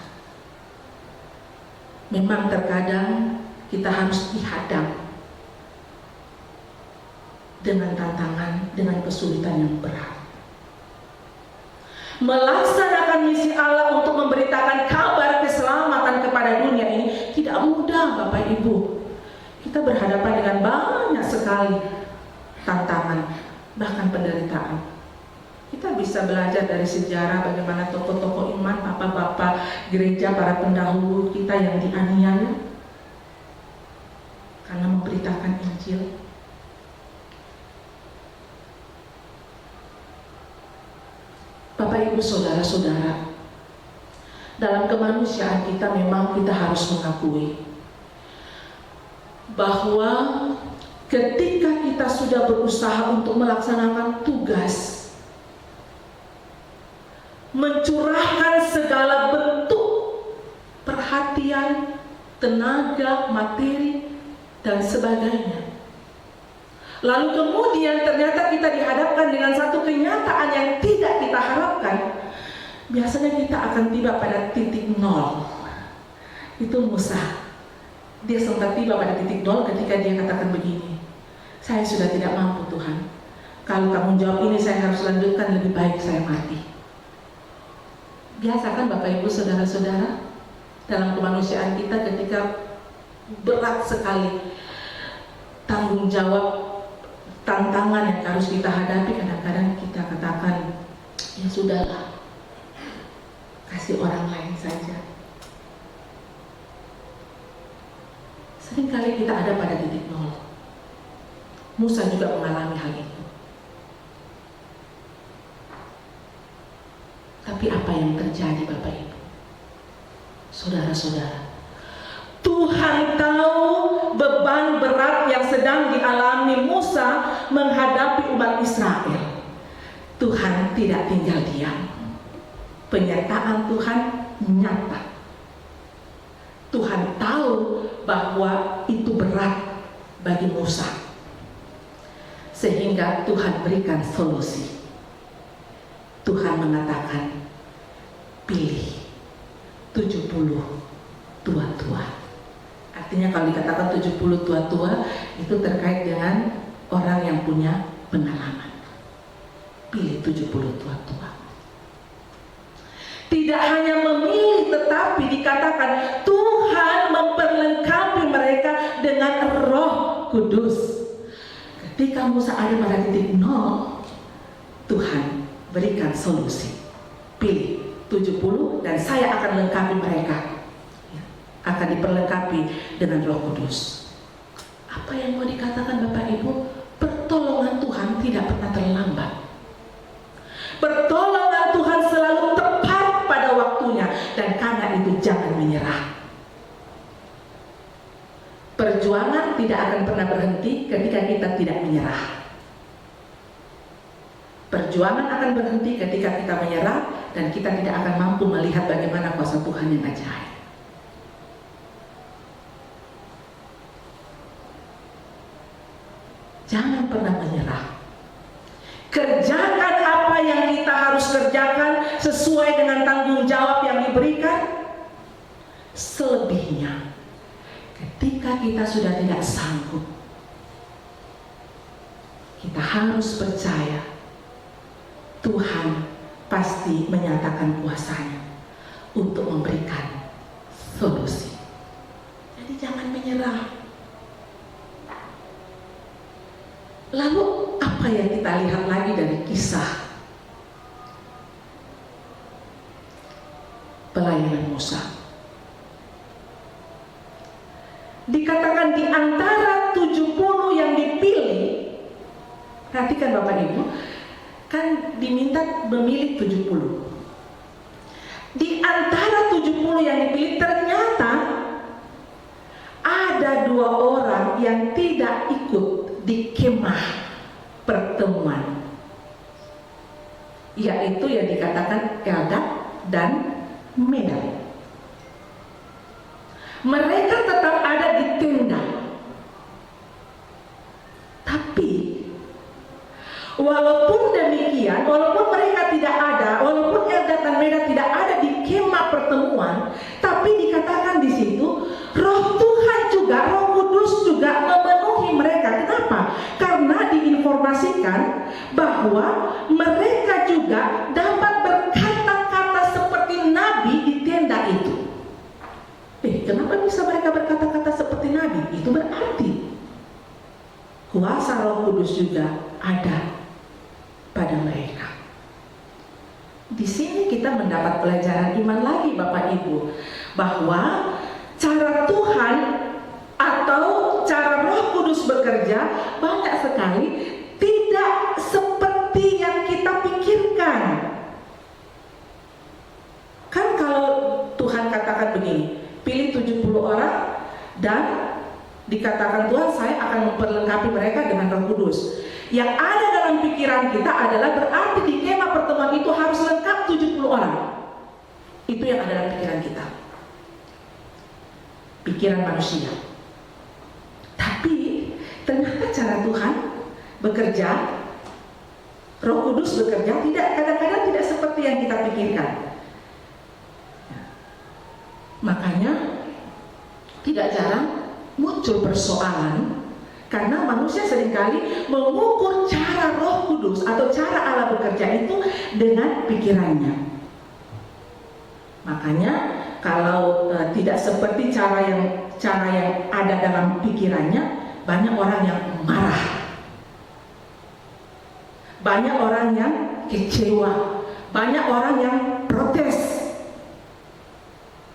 Memang terkadang kita harus dihadap dengan tantangan, dengan kesulitan yang berat. Melaksanakan misi Allah untuk memberitakan kabar keselamatan kepada dunia ini tidak mudah, Bapak Ibu. Kita berhadapan dengan banyak sekali tantangan, bahkan penderitaan. Kita bisa belajar dari sejarah bagaimana tokoh-tokoh iman, bapak-bapak gereja, para pendahulu kita yang dianiaya karena memberitakan Injil. Bapak Ibu saudara-saudara, dalam kemanusiaan kita memang kita harus mengakui bahwa ketika kita sudah berusaha untuk melaksanakan tugas, mencurahkan segala bentuk perhatian, tenaga, materi, dan sebagainya, lalu kemudian ternyata kita dihadapkan dengan satu kenyataan yang tidak kita harapkan, biasanya kita akan tiba pada titik nol. Itu Musa. Dia sempat tiba pada titik nol ketika dia katakan begini, saya sudah tidak mampu Tuhan, Kalau tanggung jawab ini saya harus lanjutkan, lebih baik saya mati. Biasa kan Bapak Ibu saudara-saudara, dalam kemanusiaan kita ketika berat sekali tanggung jawab, tantangan yang harus kita hadapi, kadang-kadang kita katakan, ya sudahlah, kasih orang lain saja. Seringkali kita ada pada titik nol. Musa juga mengalami hal itu. Tapi apa yang terjadi Bapak Ibu? Saudara-saudara, Tuhan tahu beban berat yang sedang dialami Musa menghadapi umat Israel. Tuhan tidak tinggal diam. Penyertaan Tuhan nyata. Tuhan tahu bahwa itu berat bagi Musa. Sehingga Tuhan berikan solusi. Tuhan mengatakan, pilih 70 tua-tua. Artinya kalau dikatakan 70 tua-tua, itu terkait dengan orang yang punya pengalaman. Pilih 70 tua-tua. Tidak hanya memilih, tetapi dikatakan Tuhan memperlengkapi mereka dengan Roh Kudus. Ketika Musa ada pada titik nol, Tuhan berikan solusi. Pilih 70 dan saya akan lengkapi mereka. Akan diperlengkapi dengan Roh Kudus. Apa yang mau dikatakan Bapak Ibu? Pertolongan Tuhan tidak pernah terlambat. Pertolongan Tuhan selalu tepat pada waktunya, dan karena itu jangan menyerah. Perjuangan tidak akan pernah berhenti ketika kita tidak menyerah. Perjuangan akan berhenti ketika kita menyerah dan kita tidak akan mampu melihat bagaimana kuasa Tuhan yang ajaib. Jangan pernah menyerah. Kerjakan apa yang kita harus kerjakan sesuai dengan tanggung jawab yang diberikan. Selebihnya, ketika kita sudah tidak sanggup, kita harus percaya Tuhan pasti menyatakan kuasanya untuk memberikan solusi. Jadi jangan menyerah. Lalu apa yang kita lihat lagi dari kisah pelayanan Musa? Dikatakan di antara 70 yang dipilih, perhatikan Bapak Ibu, kan diminta memilih 70. Di antara 70 yang dipilih ternyata ada 2 orang yang tidak ikut di kemah pertemuan, yaitu yang dikatakan Eldad dan Medad. Mereka tetap ada di tenda, tapi walaupun demikian, walaupun mereka tidak ada, walaupun Eldad dan Medad tidak ada di kemah pertemuan, tapi dikatakan di situ Roh Tuhan juga, Roh Kudus juga memenuhi mereka. Kenapa? Karena diinformasikan bahwa mereka juga dapat berkata-kata seperti nabi di tenda itu. Kenapa bisa mereka berkata-kata seperti nabi? Itu berarti kuasa Roh Kudus juga ada pada mereka. Di sini kita mendapat pelajaran iman lagi Bapak Ibu, bahwa cara Tuhan atau cara Roh Kudus bekerja banyak sekali tidak seperti yang kita pikirkan. Kan kalau Tuhan katakan begini, pilih 70 orang dan dikatakan Tuhan saya akan memperlengkapi mereka dengan Roh Kudus. Yang ada dalam pikiran kita adalah berarti di kemah pertemuan itu harus lengkap 70 orang. Itu yang ada dalam pikiran kita. Pikiran manusia. Tapi ternyata cara Tuhan bekerja, Roh Kudus bekerja tidak, kadang-kadang tidak seperti yang kita pikirkan. Makanya tidak jarang muncul persoalan Karena manusia seringkali mengukur cara Roh Kudus atau cara Allah bekerja itu dengan pikirannya. Makanya kalau tidak seperti cara yang ada dalam pikirannya, banyak orang yang marah, banyak orang yang kecewa, banyak orang yang protes.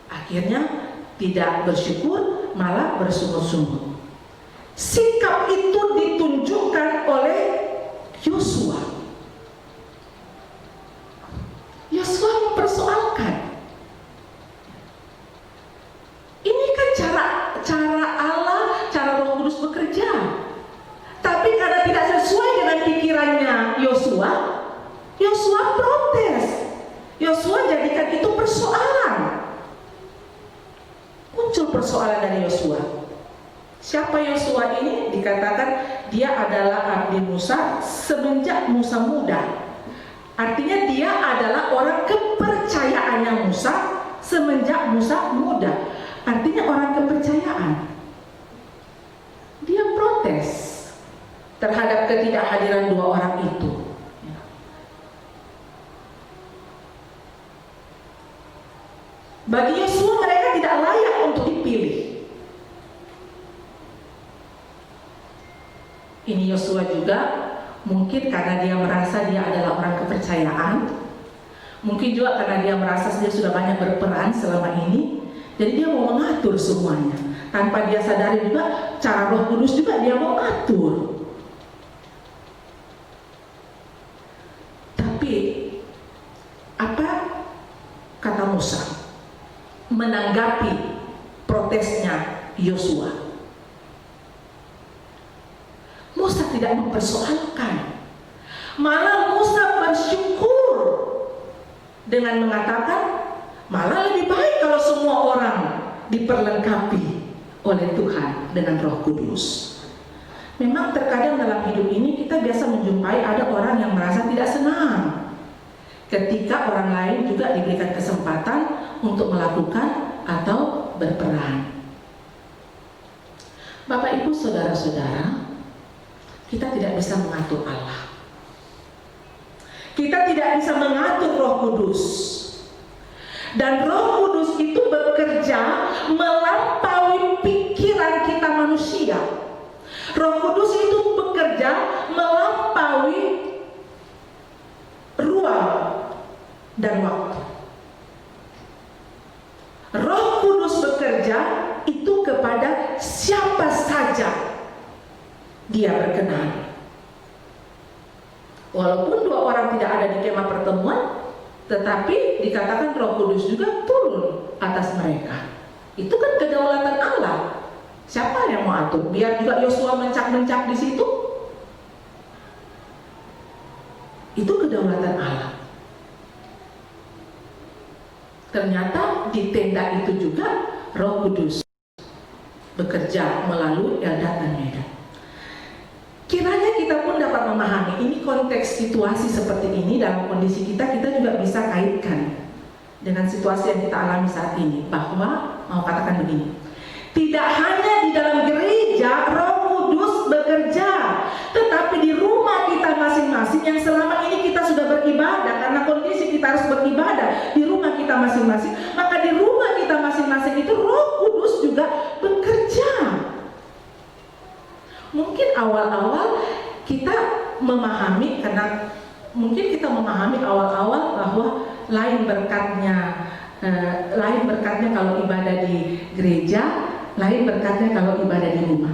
Akhirnya tidak bersyukur, malah bersungut-sungut. Sikap itu ditunjukkan oleh Yosua. Yosua mempersoalkan, ini kan cara Allah, cara Roh Kudus bekerja. Tapi karena tidak sesuai dengan pikirannya Yosua, Yosua protes. Yosua jadikan itu persoalan. Muncul persoalan dari Yosua. Siapa Yosua ini? Dikatakan dia adalah abdi Musa semenjak Musa muda. Artinya dia adalah orang kepercayaannya Musa semenjak Musa muda. Artinya orang kepercayaan. Dia protes terhadap ketidakhadiran dua orang itu. Bagi Yosua mereka tidak layak untuk dipilih. Ini Yosua juga mungkin karena dia merasa dia adalah orang kepercayaan, mungkin juga karena dia merasa dia sudah banyak berperan selama ini, jadi dia mau mengatur semuanya. Tanpa dia sadari juga cara Roh Kudus juga dia mau atur. Tapi apa kata Musa menanggapi protesnya Yosua? Musa tidak mempersoalkan, malah Musa bersyukur dengan mengatakan, malah lebih baik kalau semua orang diperlengkapi oleh Tuhan dengan Roh Kudus. Memang terkadang dalam hidup ini kita biasa menjumpai ada orang yang merasa tidak senang ketika orang lain juga diberikan kesempatan untuk melakukan atau berperan. Bapak Ibu saudara-saudara, kita tidak bisa mengatur Allah. Kita tidak bisa mengatur Roh Kudus. Dan Roh Kudus itu bekerja melampaui pikiran kita manusia. Roh Kudus itu bekerja melampaui ruang dan waktu. Roh Kudus bekerja itu kepada siapa saja dia berkenan. Walaupun dua orang tidak ada di kemah pertemuan, tetapi dikatakan Roh Kudus juga turun atas mereka. Itu kan kedaulatan Allah. Siapa yang mau atur? Biar juga Yosua mencak-mencak di situ. Itu kedaulatan Allah. Ternyata di tenda itu juga Roh Kudus bekerja melalui Eldad dan Medad. Kiranya kita pun dapat memahami ini konteks situasi seperti ini dalam kondisi kita juga bisa kaitkan dengan situasi yang kita alami saat ini. Bahwa mau katakan begini, tidak hanya di dalam gereja Roh Kudus bekerja, tetapi di rumah kita masing-masing yang selama ini kita sudah beribadah, karena kondisi kita harus beribadah di rumah kita masing-masing, maka di rumah kita masing-masing itu Roh Kudus juga bekerja. Mungkin awal-awal kita memahami, karena mungkin kita memahami awal-awal bahwa lain berkatnya kalau ibadah di gereja, lain berkatnya kalau ibadah di rumah.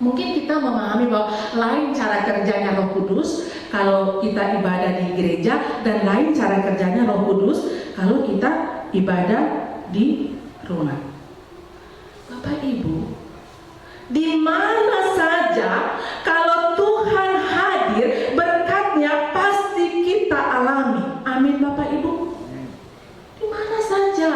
Mungkin kita memahami bahwa lain cara kerjanya Roh Kudus kalau kita ibadah di gereja, dan lain cara kerjanya Roh Kudus kalau kita ibadah di rumah. Bapak Ibu, di mana saja kalau Tuhan hadir, berkatnya pasti kita alami. Amin Bapak Ibu. Di mana saja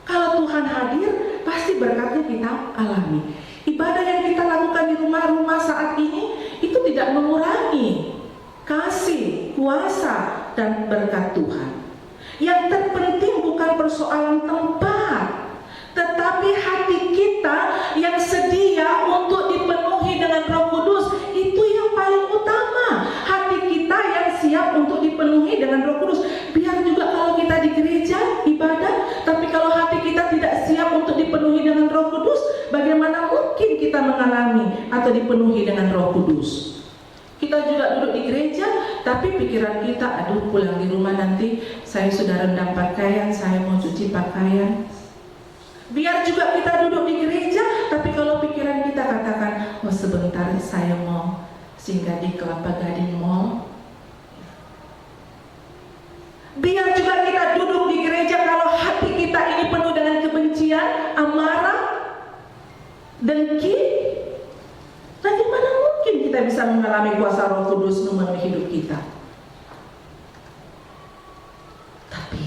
kalau Tuhan hadir, pasti berkatnya kita alami. Ibadah yang kita lakukan di rumah-rumah saat ini itu tidak mengurangi kasih, kuasa, dan berkat Tuhan. Yang terpenting bukan persoalan tempat, tetapi hati kita yang sedia untuk dipenuhi siap untuk dipenuhi dengan Roh Kudus. Biar juga kalau kita di gereja ibadah, tapi kalau hati kita tidak siap untuk dipenuhi dengan Roh Kudus, bagaimana mungkin kita mengalami atau dipenuhi dengan Roh Kudus? Kita juga duduk di gereja, tapi pikiran kita, aduh pulang di rumah nanti saya sudah rendam pakaian, saya mau cuci pakaian. Biar juga kita duduk di gereja, tapi kalau pikiran kita katakan, oh sebentar saya mau singgah di Kelapa Gading Mall. Biar juga kita duduk di gereja, kalau hati kita ini penuh dengan kebencian, amarah, dengki, bagaimana mungkin kita bisa mengalami kuasa Roh Kudus memenuhi hidup kita? Tapi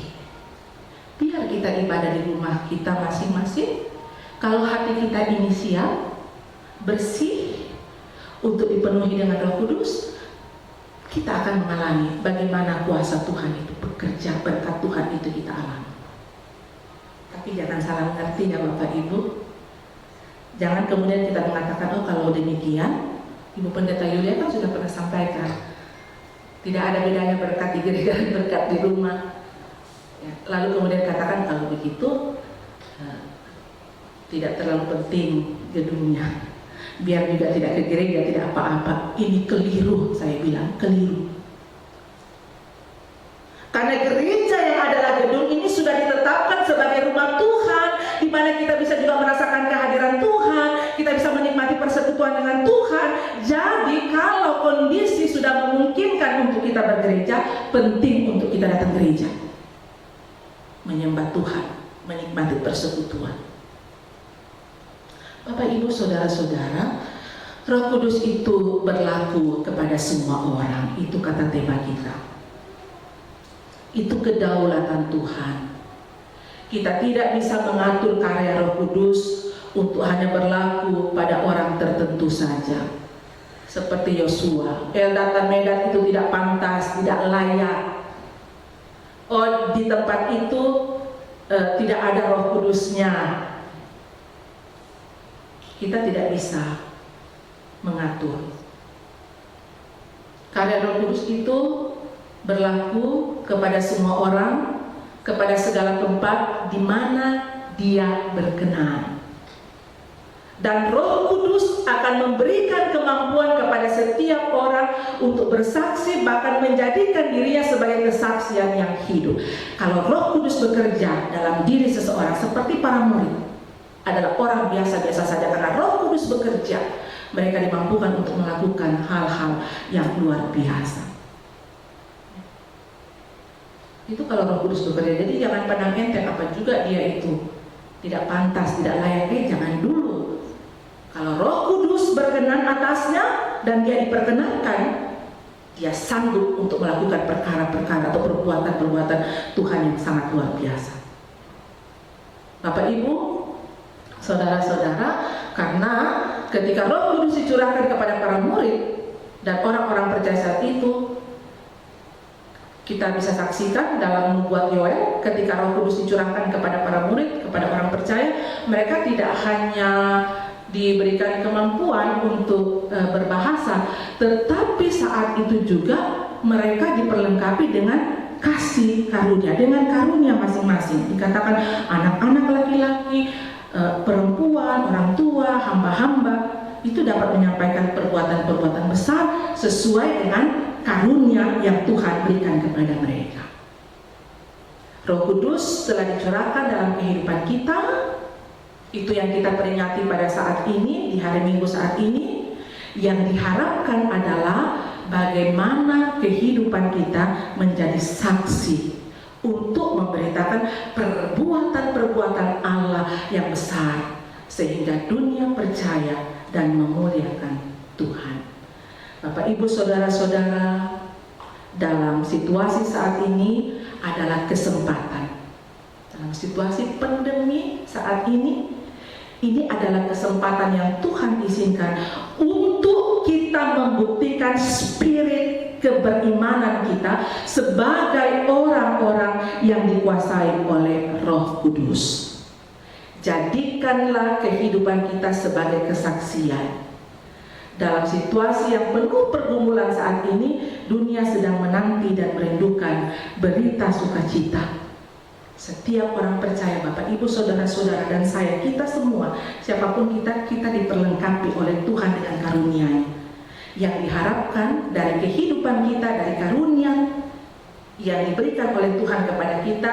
biar kita ibadah di rumah kita masing-masing, kalau hati kita ini siap, bersih untuk dipenuhi dengan Roh Kudus, kita akan mengalami bagaimana kuasa Tuhan itu bekerja, berkat Tuhan itu kita alami. Tapi jangan salah mengerti ya Bapak Ibu. Jangan kemudian kita mengatakan, oh kalau demikian, Ibu Pendeta Yulia kan sudah pernah sampaikan, tidak ada bedanya berkat di gereja dan berkat di rumah. Ya, lalu kemudian katakan kalau begitu tidak terlalu penting gedungnya, biar juga tidak ke gereja, tidak apa-apa. Ini keliru, saya bilang keliru. Karena gereja yang adalah gedung ini sudah ditetapkan sebagai rumah Tuhan, di mana kita bisa juga merasakan kehadiran Tuhan, kita bisa menikmati persekutuan dengan Tuhan. Jadi kalau kondisi sudah memungkinkan untuk kita bergereja, penting untuk kita datang gereja, menyembah Tuhan, menikmati persekutuan. Bapak Ibu Saudara-saudara, Roh Kudus itu berlaku kepada semua orang. Itu kata tema kita. Itu kedaulatan Tuhan. Kita tidak bisa mengatur karya Roh Kudus untuk hanya berlaku pada orang tertentu saja. Seperti Yosua, Eldad dan Medad itu tidak pantas, tidak layak. Oh, di tempat itu tidak ada Roh Kudusnya. Kita tidak bisa mengatur. Karya Roh Kudus itu berlaku kepada semua orang, kepada segala tempat di mana Dia berkenan. Dan Roh Kudus akan memberikan kemampuan kepada setiap orang untuk bersaksi, bahkan menjadikan dirinya sebagai kesaksian yang hidup. Kalau Roh Kudus bekerja dalam diri seseorang, seperti para murid adalah orang biasa-biasa saja, karena Roh Kudus bekerja, mereka dimampukan untuk melakukan hal-hal yang luar biasa. Itu kalau Roh Kudus bekerja. Jadi jangan pandang enteng apa juga dia itu tidak pantas, tidak layak. Jangan dulu. Kalau Roh Kudus berkenan atasnya dan dia diperkenankan, dia sanggup untuk melakukan perkara-perkara atau perbuatan-perbuatan Tuhan yang sangat luar biasa. Bapak Ibu, saudara-saudara, karena ketika Roh Kudus dicurahkan kepada para murid dan orang-orang percaya saat itu, kita bisa saksikan dalam Nubuat Yoel, ketika Roh Kudus dicurahkan kepada para murid, kepada orang percaya, mereka tidak hanya diberikan kemampuan untuk berbahasa, tetapi saat itu juga mereka diperlengkapi dengan kasih karunia, dengan karunia masing-masing. Dikatakan anak-anak laki-laki, perempuan, orang tua, hamba-hamba itu dapat menyampaikan perbuatan-perbuatan besar sesuai dengan karunia yang Tuhan berikan kepada mereka. Roh Kudus telah dicurahkan dalam kehidupan kita. Itu yang kita peringati pada saat ini, di hari Minggu saat ini. Yang diharapkan adalah bagaimana kehidupan kita menjadi saksi untuk memberitakan perbuatan-perbuatan Allah yang besar, sehingga dunia percaya dan memuliakan Tuhan. Bapak Ibu Saudara-saudara, dalam situasi saat ini adalah kesempatan. Dalam situasi pandemi saat ini adalah kesempatan yang Tuhan izinkan untuk kita membuktikan spirit keberimanan kita sebagai orang-orang yang dikuasai oleh Roh Kudus. Jadikanlah kehidupan kita sebagai kesaksian. Dalam situasi yang penuh pergumulan saat ini, dunia sedang menanti dan merindukan berita sukacita. Setiap orang percaya, Bapak, Ibu, Saudara-saudara, dan saya, kita semua, siapapun kita diperlengkapi oleh Tuhan dengan karunia-Nya. Yang diharapkan dari kehidupan kita, dari karunia yang diberikan oleh Tuhan kepada kita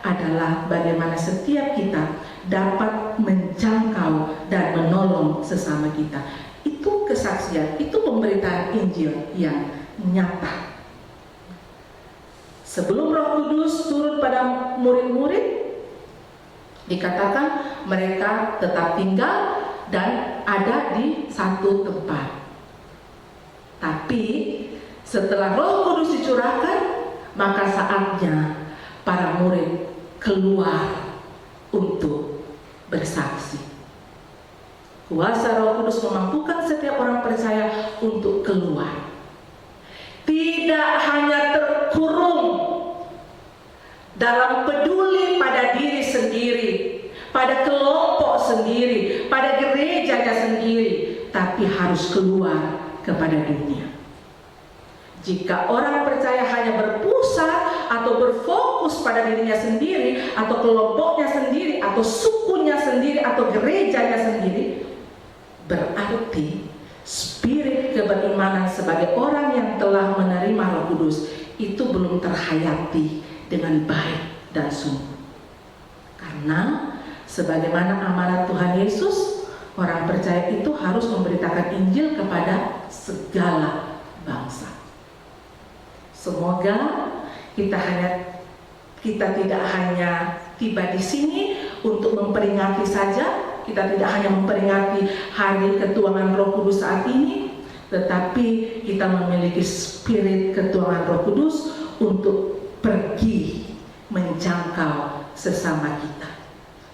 adalah bagaimana setiap kita dapat menjangkau dan menolong sesama kita. Itu kesaksian, itu pemberitaan Injil yang nyata. Sebelum Roh Kudus turun pada murid-murid, dikatakan mereka tetap tinggal dan ada di satu tempat. Tapi setelah Roh Kudus dicurahkan, maka saatnya para murid keluar untuk bersaksi. Kuasa Roh Kudus memampukan setiap orang percaya untuk keluar. Tidak hanya terkurung dalam peduli pada diri sendiri, pada kelompok sendiri, pada gerejanya sendiri, tapi harus keluar kepada dunia. Jika orang percaya hanya berpusat atau berfokus pada dirinya sendiri, atau kelompoknya sendiri, atau sukunya sendiri, atau gerejanya sendiri, berarti spirit keberimanan sebagai orang yang telah menerima Roh Kudus itu belum terhayati dengan baik dan sungguh. Karena sebagaimana amanat Tuhan Yesus, orang percaya itu harus memberitakan Injil kepada segala bangsa. Semoga kita tidak hanya tiba di sini untuk memperingati saja. Kita tidak hanya memperingati hari ketuanan Roh Kudus saat ini, tetapi kita memiliki spirit ketuanan Roh Kudus untuk pergi menjangkau sesama kita.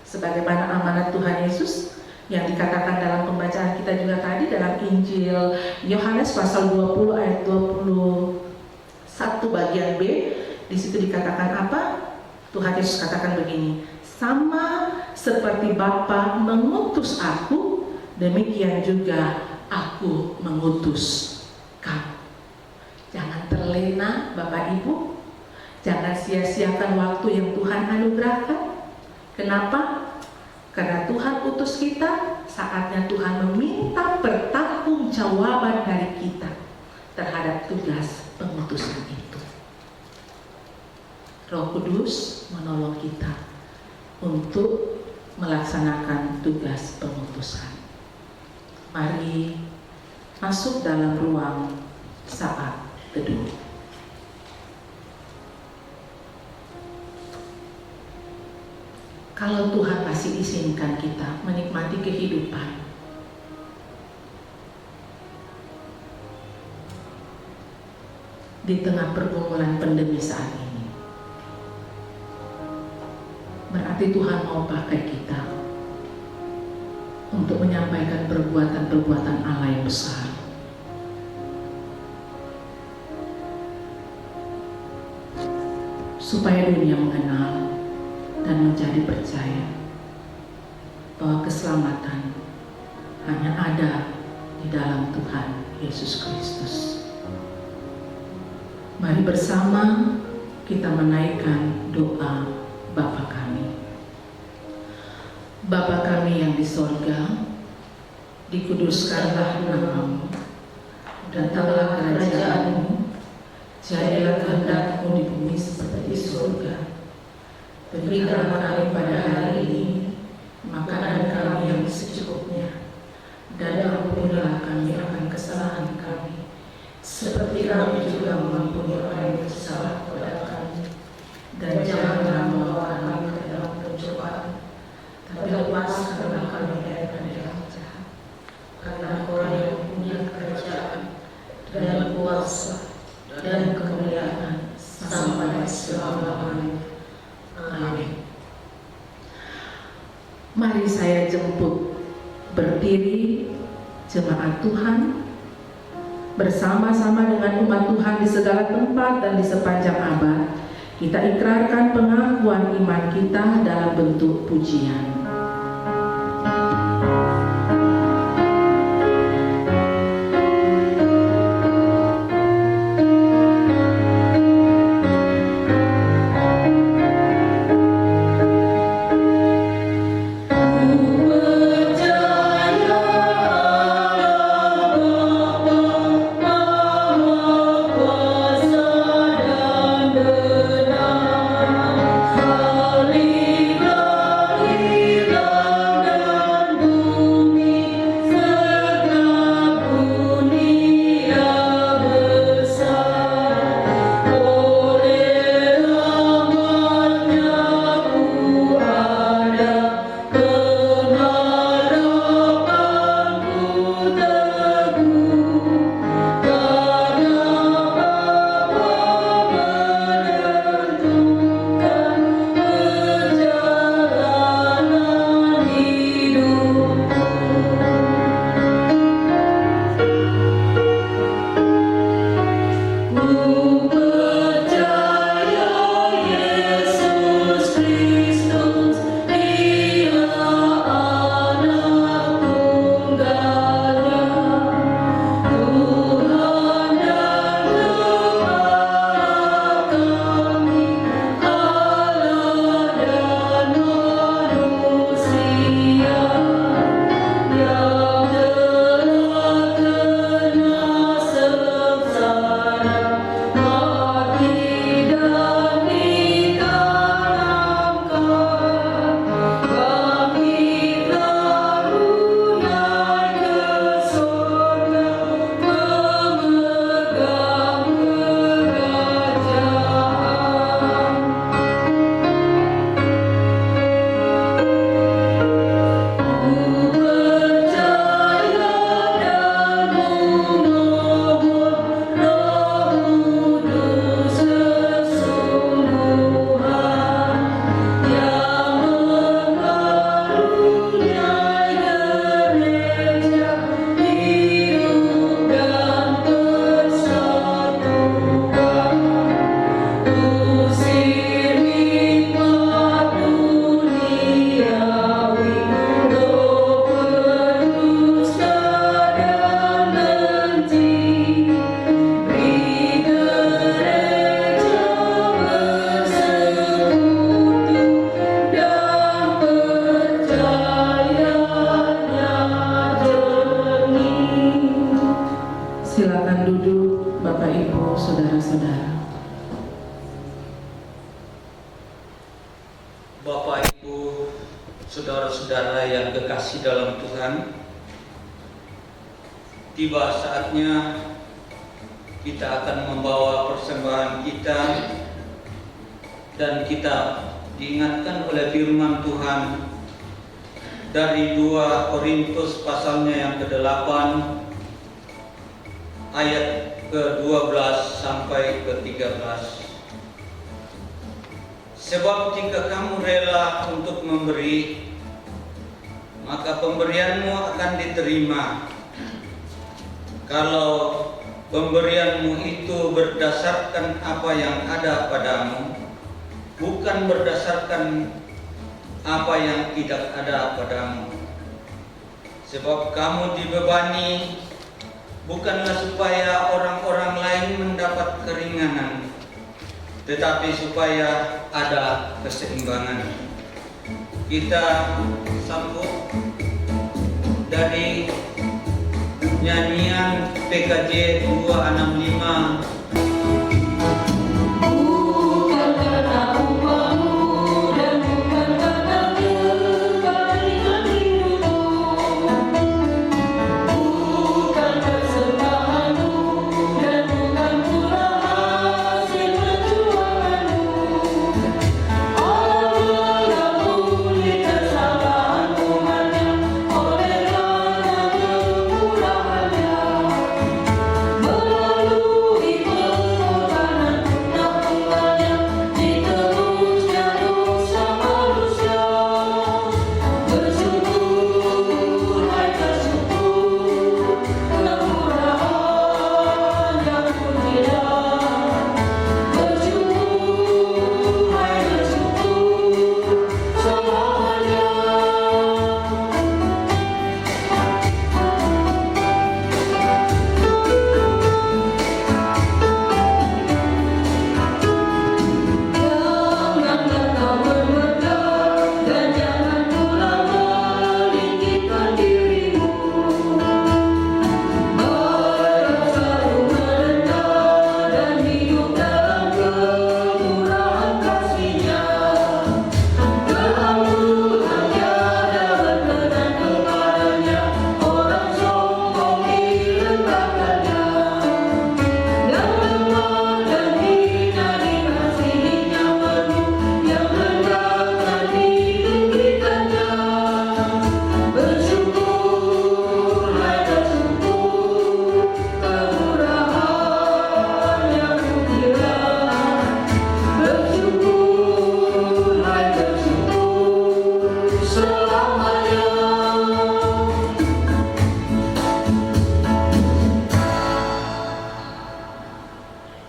Sebagaimana amanat Tuhan Yesus yang dikatakan dalam pembacaan kita juga tadi dalam Injil Yohanes pasal 20 ayat 21 bagian B, di situ dikatakan apa? Tuhan Yesus katakan begini, sama seperti Bapa mengutus aku, demikian juga aku mengutus kamu. Jangan terlena Bapak Ibu, jangan sia-siakan waktu yang Tuhan anugerahkan. Kenapa? Karena Tuhan utus kita, saatnya Tuhan meminta pertanggungjawaban dari kita terhadap tugas pengutusan itu. Roh Kudus menolong kita untuk melaksanakan tugas pengutusan. Mari masuk dalam ruang saat teduh. Kalau Tuhan masih izinkan kita menikmati kehidupan, di tengah pergumulan pandemi saat ini, berarti Tuhan mau pakai kita untuk menyampaikan perbuatan-perbuatan Allah yang besar. Supaya dunia mengenal dan menjadi percaya bahwa keselamatan hanya ada di dalam Tuhan Yesus Kristus. Mari bersama kita menaikkan doa Bapa kami. Bapa kami yang di sorga, dikuduskanlah nama-Mu, datanglah kerajaan-Mu, jadilah kehendak-Mu di bumi seperti di surga. Berikanlah kami pada hari ini makanan kami yang secukupnya, dan ampunilah kami akan kesalahan kami, seperti kami juga mengampuni orang yang bersalah kepada kami. Dan janganlah membawa kami ke dalam pencobaan, tapi lepaskanlah kami dari yang jahat. Karena Engkau yang punya kerajaan dan kuasa dan kemuliaan sampai selama-lamanya. Amin. Mari saya jemput berdiri jemaat Tuhan bersama-sama dengan umat Tuhan di segala tempat dan di sepanjang abad. Kita ikrarkan pengakuan iman kita dalam bentuk pujian. Bapak, Ibu, saudara-saudara yang kekasih dalam Tuhan, tiba saatnya kita akan membawa persembahan kita, dan kita diingatkan oleh firman Tuhan dari 2 Korintus pasalnya yang ke-8 ayat ke-12 sampai ke-13. Sebab jika kamu rela untuk memberi, maka pemberianmu akan diterima. Kalau pemberianmu itu berdasarkan apa yang ada padamu, bukan berdasarkan apa yang tidak ada padamu. Sebab kamu dibebani bukanlah supaya orang-orang lain mendapat keringanan, tetapi supaya ada keseimbangan. Kita sambut dari nyanyian PKJ 265.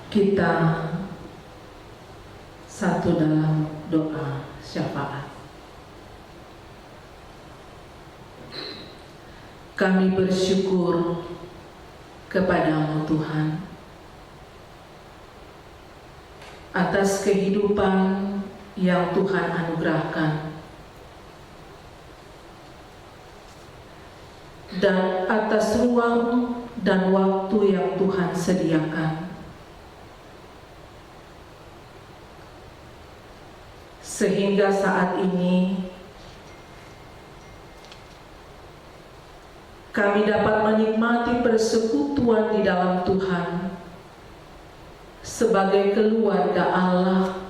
Kita satu dalam doa syafaat. Kami bersyukur kepadamu Tuhan atas kehidupan yang Tuhan anugerahkan dan atas ruang dan waktu yang Tuhan sediakan, sehingga saat ini kami dapat menikmati persekutuan di dalam Tuhan sebagai keluarga Allah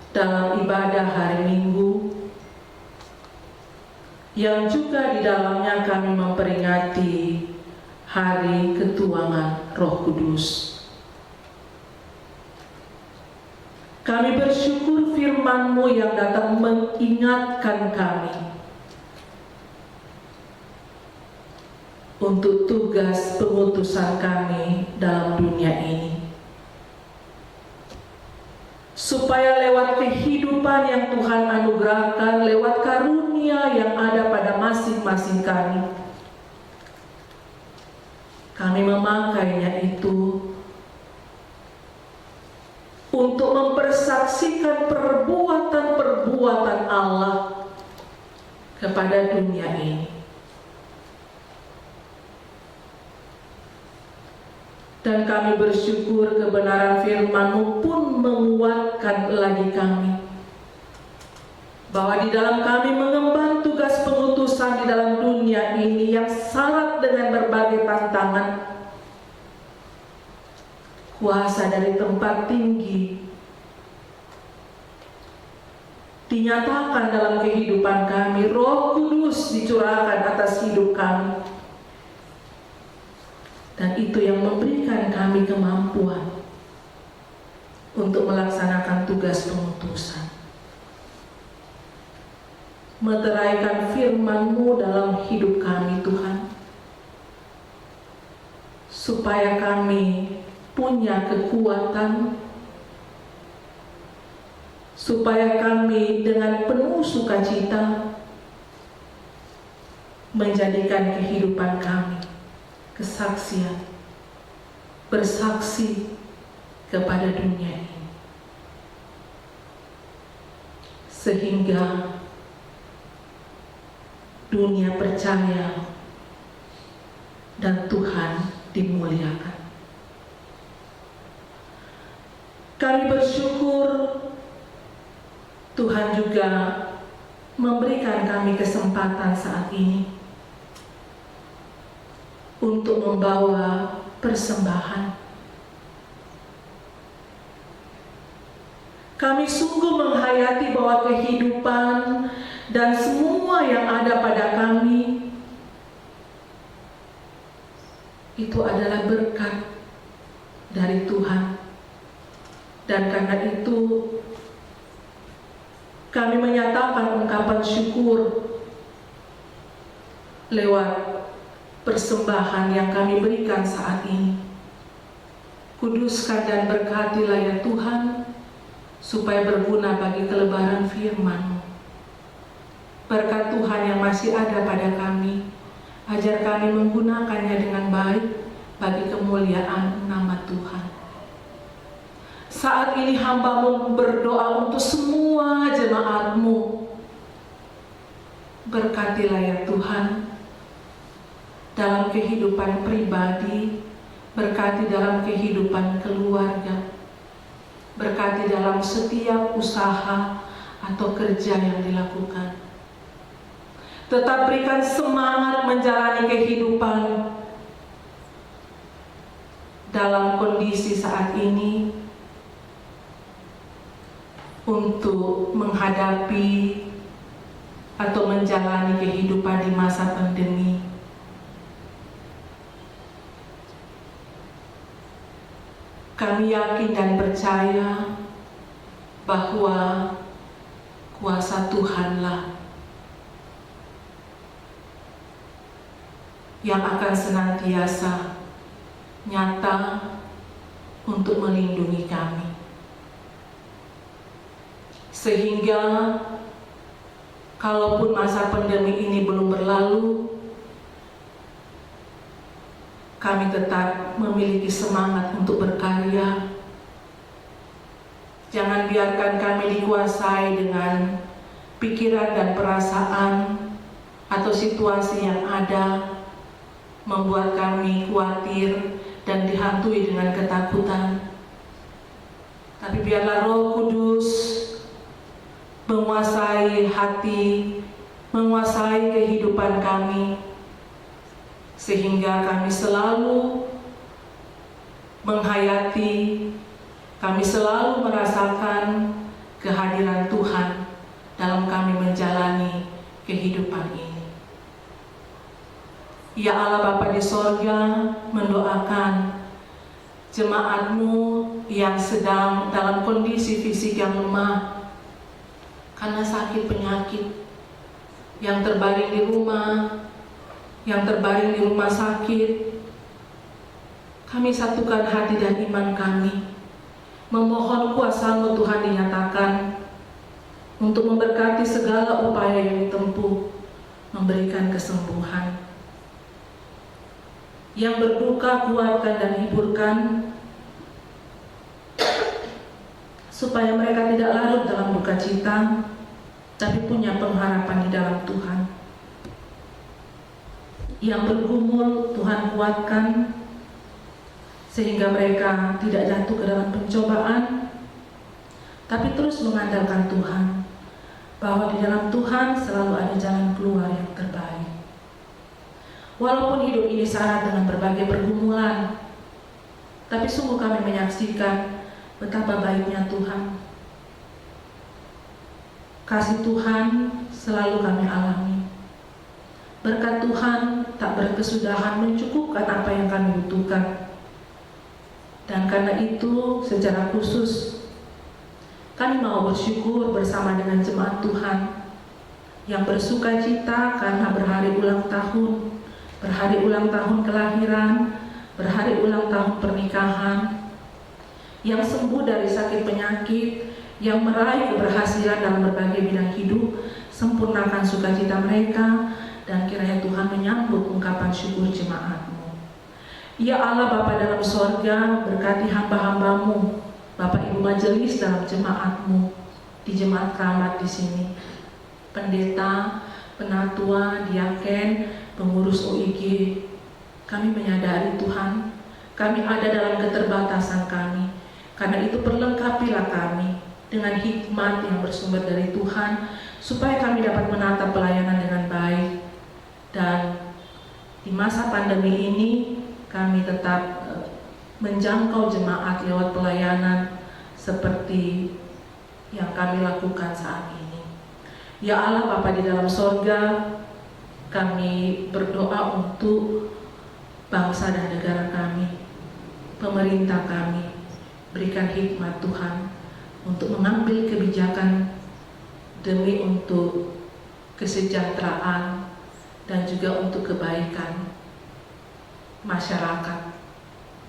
dalam ibadah hari Minggu, yang juga di dalamnya kami memperingati hari ketuanan Roh Kudus. Kami bersyukur firman-Mu yang datang mengingatkan kami untuk tugas pengutusan kami dalam dunia ini, supaya lewat kehidupan yang Tuhan anugerahkan, lewat karunia yang ada pada masing-masing kami memakainya itu untuk mempersaksikan perbuatan-perbuatan Allah kepada dunia ini. Dan kami bersyukur kebenaran firman-Mu pun menguatkan lagi kami bahwa di dalam kami mengemban tugas pengutusan di dalam dunia ini yang syarat dengan berbagai tantangan, kuasa dari tempat tinggi dinyatakan dalam kehidupan kami. Roh Kudus dicurahkan atas hidup kami, dan itu yang memberikan kami kemampuan untuk melaksanakan tugas pengutusan, meteraikan firman-Mu dalam hidup kami, Tuhan, supaya kami punya kekuatan, supaya kami dengan penuh sukacita menjadikan kehidupan kami kesaksian, bersaksi kepada dunia ini, sehingga dunia percaya dan Tuhan dimuliakan. Kami bersyukur Tuhan juga memberikan kami kesempatan saat ini untuk membawa persembahan. Kami sungguh menghayati bahwa kehidupan dan semua yang ada pada kami itu adalah berkat dari Tuhan. Dan karena itu kami menyatakan ungkapan syukur lewat persembahan yang kami berikan saat ini. Kuduskan dan berkatilah ya Tuhan, supaya berguna bagi kelebaran firman-Mu. Berkat Tuhan yang masih ada pada kami, ajar kami menggunakannya dengan baik bagi kemuliaan nama Tuhan. Saat ini hamba-Mu berdoa untuk semua jemaat-Mu. Berkatilah ya Tuhan, dalam kehidupan pribadi, berkati dalam kehidupan keluarga, berkati dalam setiap usaha atau kerja yang dilakukan. Tetap berikan semangat menjalani kehidupan dalam kondisi saat ini untuk menghadapi atau menjalani kehidupan di masa pandemi. Kami yakin dan percaya bahwa kuasa Tuhanlah yang akan senantiasa nyata untuk melindungi kami. Sehingga kalaupun masa pandemi ini belum berlalu, kami tetap memiliki semangat untuk berkarya. Jangan biarkan kami dikuasai dengan pikiran dan perasaan atau situasi yang ada membuat kami khawatir dan dihantui dengan ketakutan. Tapi biarlah Roh Kudus menguasai hati, menguasai kehidupan kami, sehingga kami selalu menghayati, kami selalu merasakan kehadiran Tuhan dalam kami menjalani kehidupan ini. Ya Allah Bapa di sorga, mendoakan jemaat-Mu yang sedang dalam kondisi fisik yang lemah karena sakit penyakit, yang terbaring di rumah, yang terbaring di rumah sakit. Kami satukan hati dan iman kami, memohon kuasa-Mu Tuhan dinyatakan untuk memberkati segala upaya yang ditempuh, memberikan kesembuhan. Yang berduka kuatkan dan hiburkan, supaya mereka tidak larut dalam duka cita, tapi punya pengharapan di dalam Tuhan. Yang bergumul Tuhan kuatkan, sehingga mereka tidak jatuh ke dalam pencobaan, tapi terus mengandalkan Tuhan. bahwa di dalam Tuhan selalu ada jalan keluar yang terbaik. Walaupun hidup ini syarat dengan berbagai pergumulan, tapi sungguh kami menyaksikan betapa baiknya Tuhan. Kasih Tuhan selalu kami alami. Berkat Tuhan tak berkesudahan mencukupkan apa yang kami butuhkan. Dan karena itu secara khusus kami mau bersyukur bersama dengan jemaat Tuhan yang bersuka cita karena berhari ulang tahun kelahiran, berhari ulang tahun pernikahan, yang sembuh dari sakit penyakit, yang meraih keberhasilan dalam berbagai bidang hidup. Sempurnakan sukacita mereka, dan kiranya Tuhan menyambut ungkapan syukur jemaat-Mu. Ya Allah Bapa dalam sorga, berkati hamba-hamba-Mu, Bapak Ibu majelis dalam jemaat-Mu, di jemaat keramat di sini, pendeta, penatua, diaken, pengurus OIG. Kami menyadari Tuhan, kami ada dalam keterbatasan kami. Karena itu perlengkapilah kami dengan hikmat yang bersumber dari Tuhan, supaya kami dapat menata pelayanan dengan baik. Dan di masa pandemi ini kami tetap menjangkau jemaat lewat pelayanan seperti yang kami lakukan saat ini. Ya Allah Bapa di dalam sorga, kami berdoa untuk bangsa dan negara kami, pemerintah kami. Berikan hikmat Tuhan untuk mengambil kebijakan demi untuk kesejahteraan dan juga untuk kebaikan masyarakat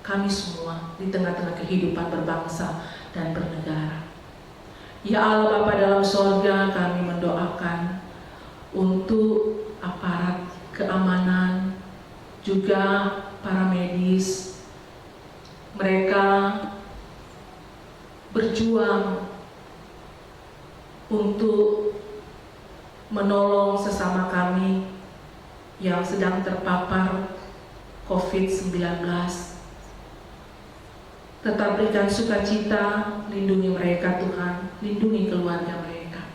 kami semua di tengah-tengah kehidupan berbangsa dan bernegara. Ya Allah Bapa dalam sorga, kami mendoakan untuk aparat keamanan, juga para medis. Mereka berjuang untuk menolong sesama kami yang sedang terpapar COVID-19. Tetap berikan sukacita, lindungi mereka Tuhan, lindungi keluarga mereka.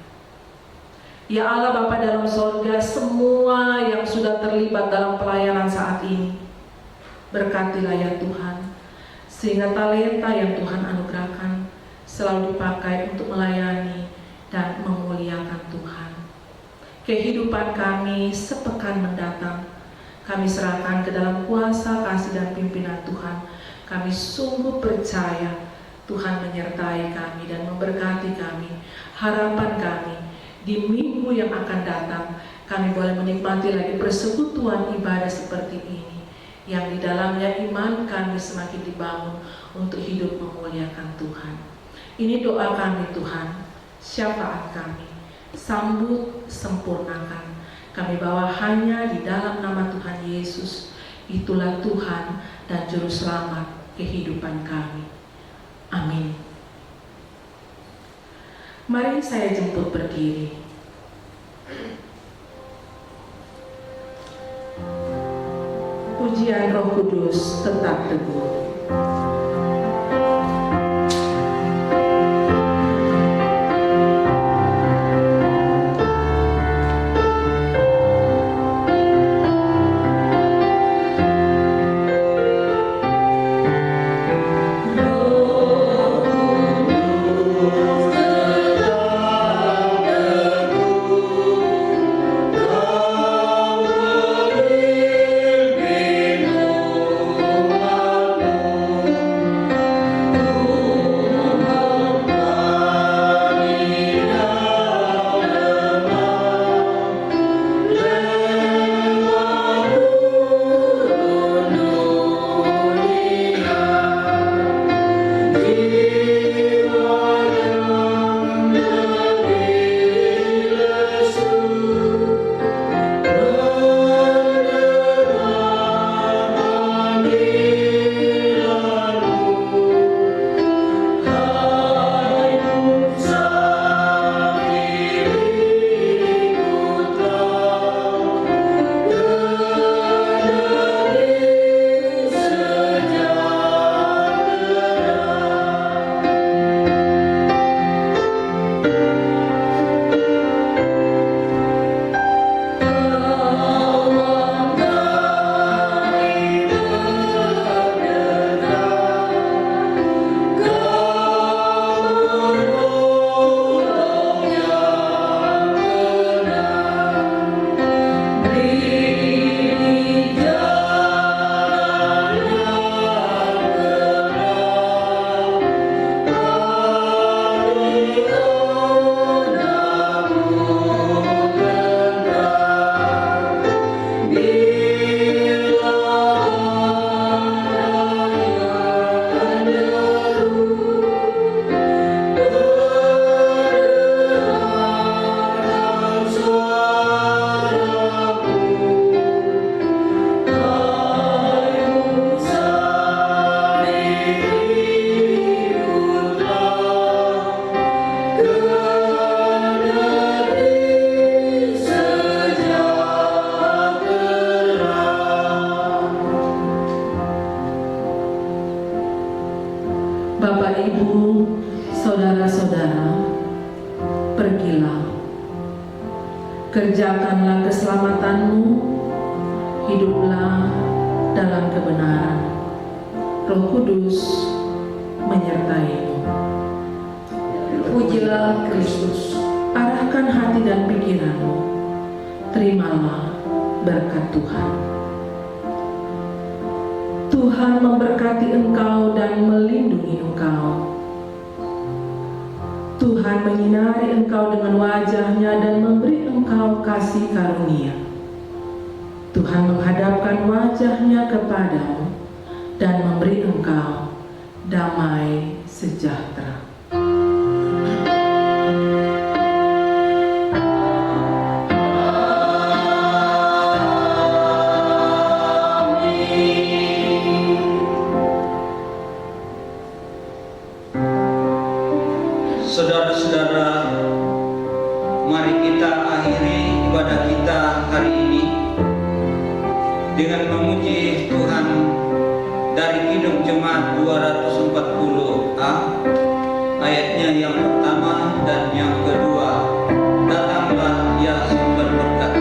Ya Allah Bapa dalam sorga, semua yang sudah terlibat dalam pelayanan saat ini, berkatilah ya Tuhan, sehingga talenta yang Tuhan anugerahkan selalu dipakai untuk melayani dan memuliakan Tuhan. Kehidupan kami sepekan mendatang, kami serahkan ke dalam kuasa, kasih dan pimpinan Tuhan. Kami sungguh percaya Tuhan menyertai kami dan memberkati kami. Harapan kami di minggu yang akan datang, kami boleh menikmati lagi persekutuan ibadah seperti ini, yang di dalamnya iman kami semakin dibangun untuk hidup memuliakan Tuhan. Ini doa kami Tuhan, syafaat kami, sambut, sempurnakan. Kami bawa hanya di dalam nama Tuhan Yesus. Itulah Tuhan dan Juru Selamat kehidupan kami. Amin. Mari saya jemput berdiri. Pujian Roh Kudus tetap teguh. saudara-saudara, pergilah, kerjakanlah keselamatanmu, hiduplah dalam kebenaran. Roh Kudus menyertaimu. Pujilah Kristus. Arahkan hati dan pikiranmu, terimalah berkat Tuhan. Tuhan memberkati engkau dan melindungi engkau. Tuhan menyinari engkau dengan wajah-Nya dan memberi engkau kasih karunia. Tuhan menghadapkan wajah-Nya kepadamu dan memberi engkau damai sejahtera. Saudara-saudara, mari kita akhiri ibadah kita hari ini dengan memuji Tuhan dari Kidung Jemaat 240A, ayatnya yang pertama dan yang kedua. Datanglah ya sumber berkat.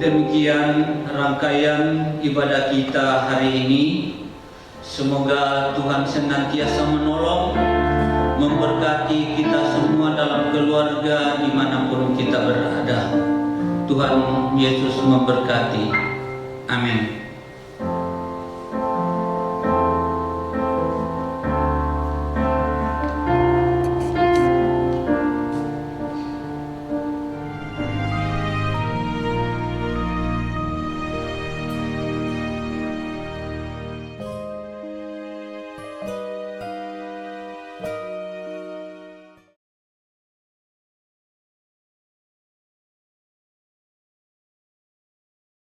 Demikian rangkaian ibadah kita hari ini. Semoga Tuhan senantiasa menolong, memberkati kita semua dalam keluarga dimanapun kita berada. Tuhan Yesus memberkati. Amin.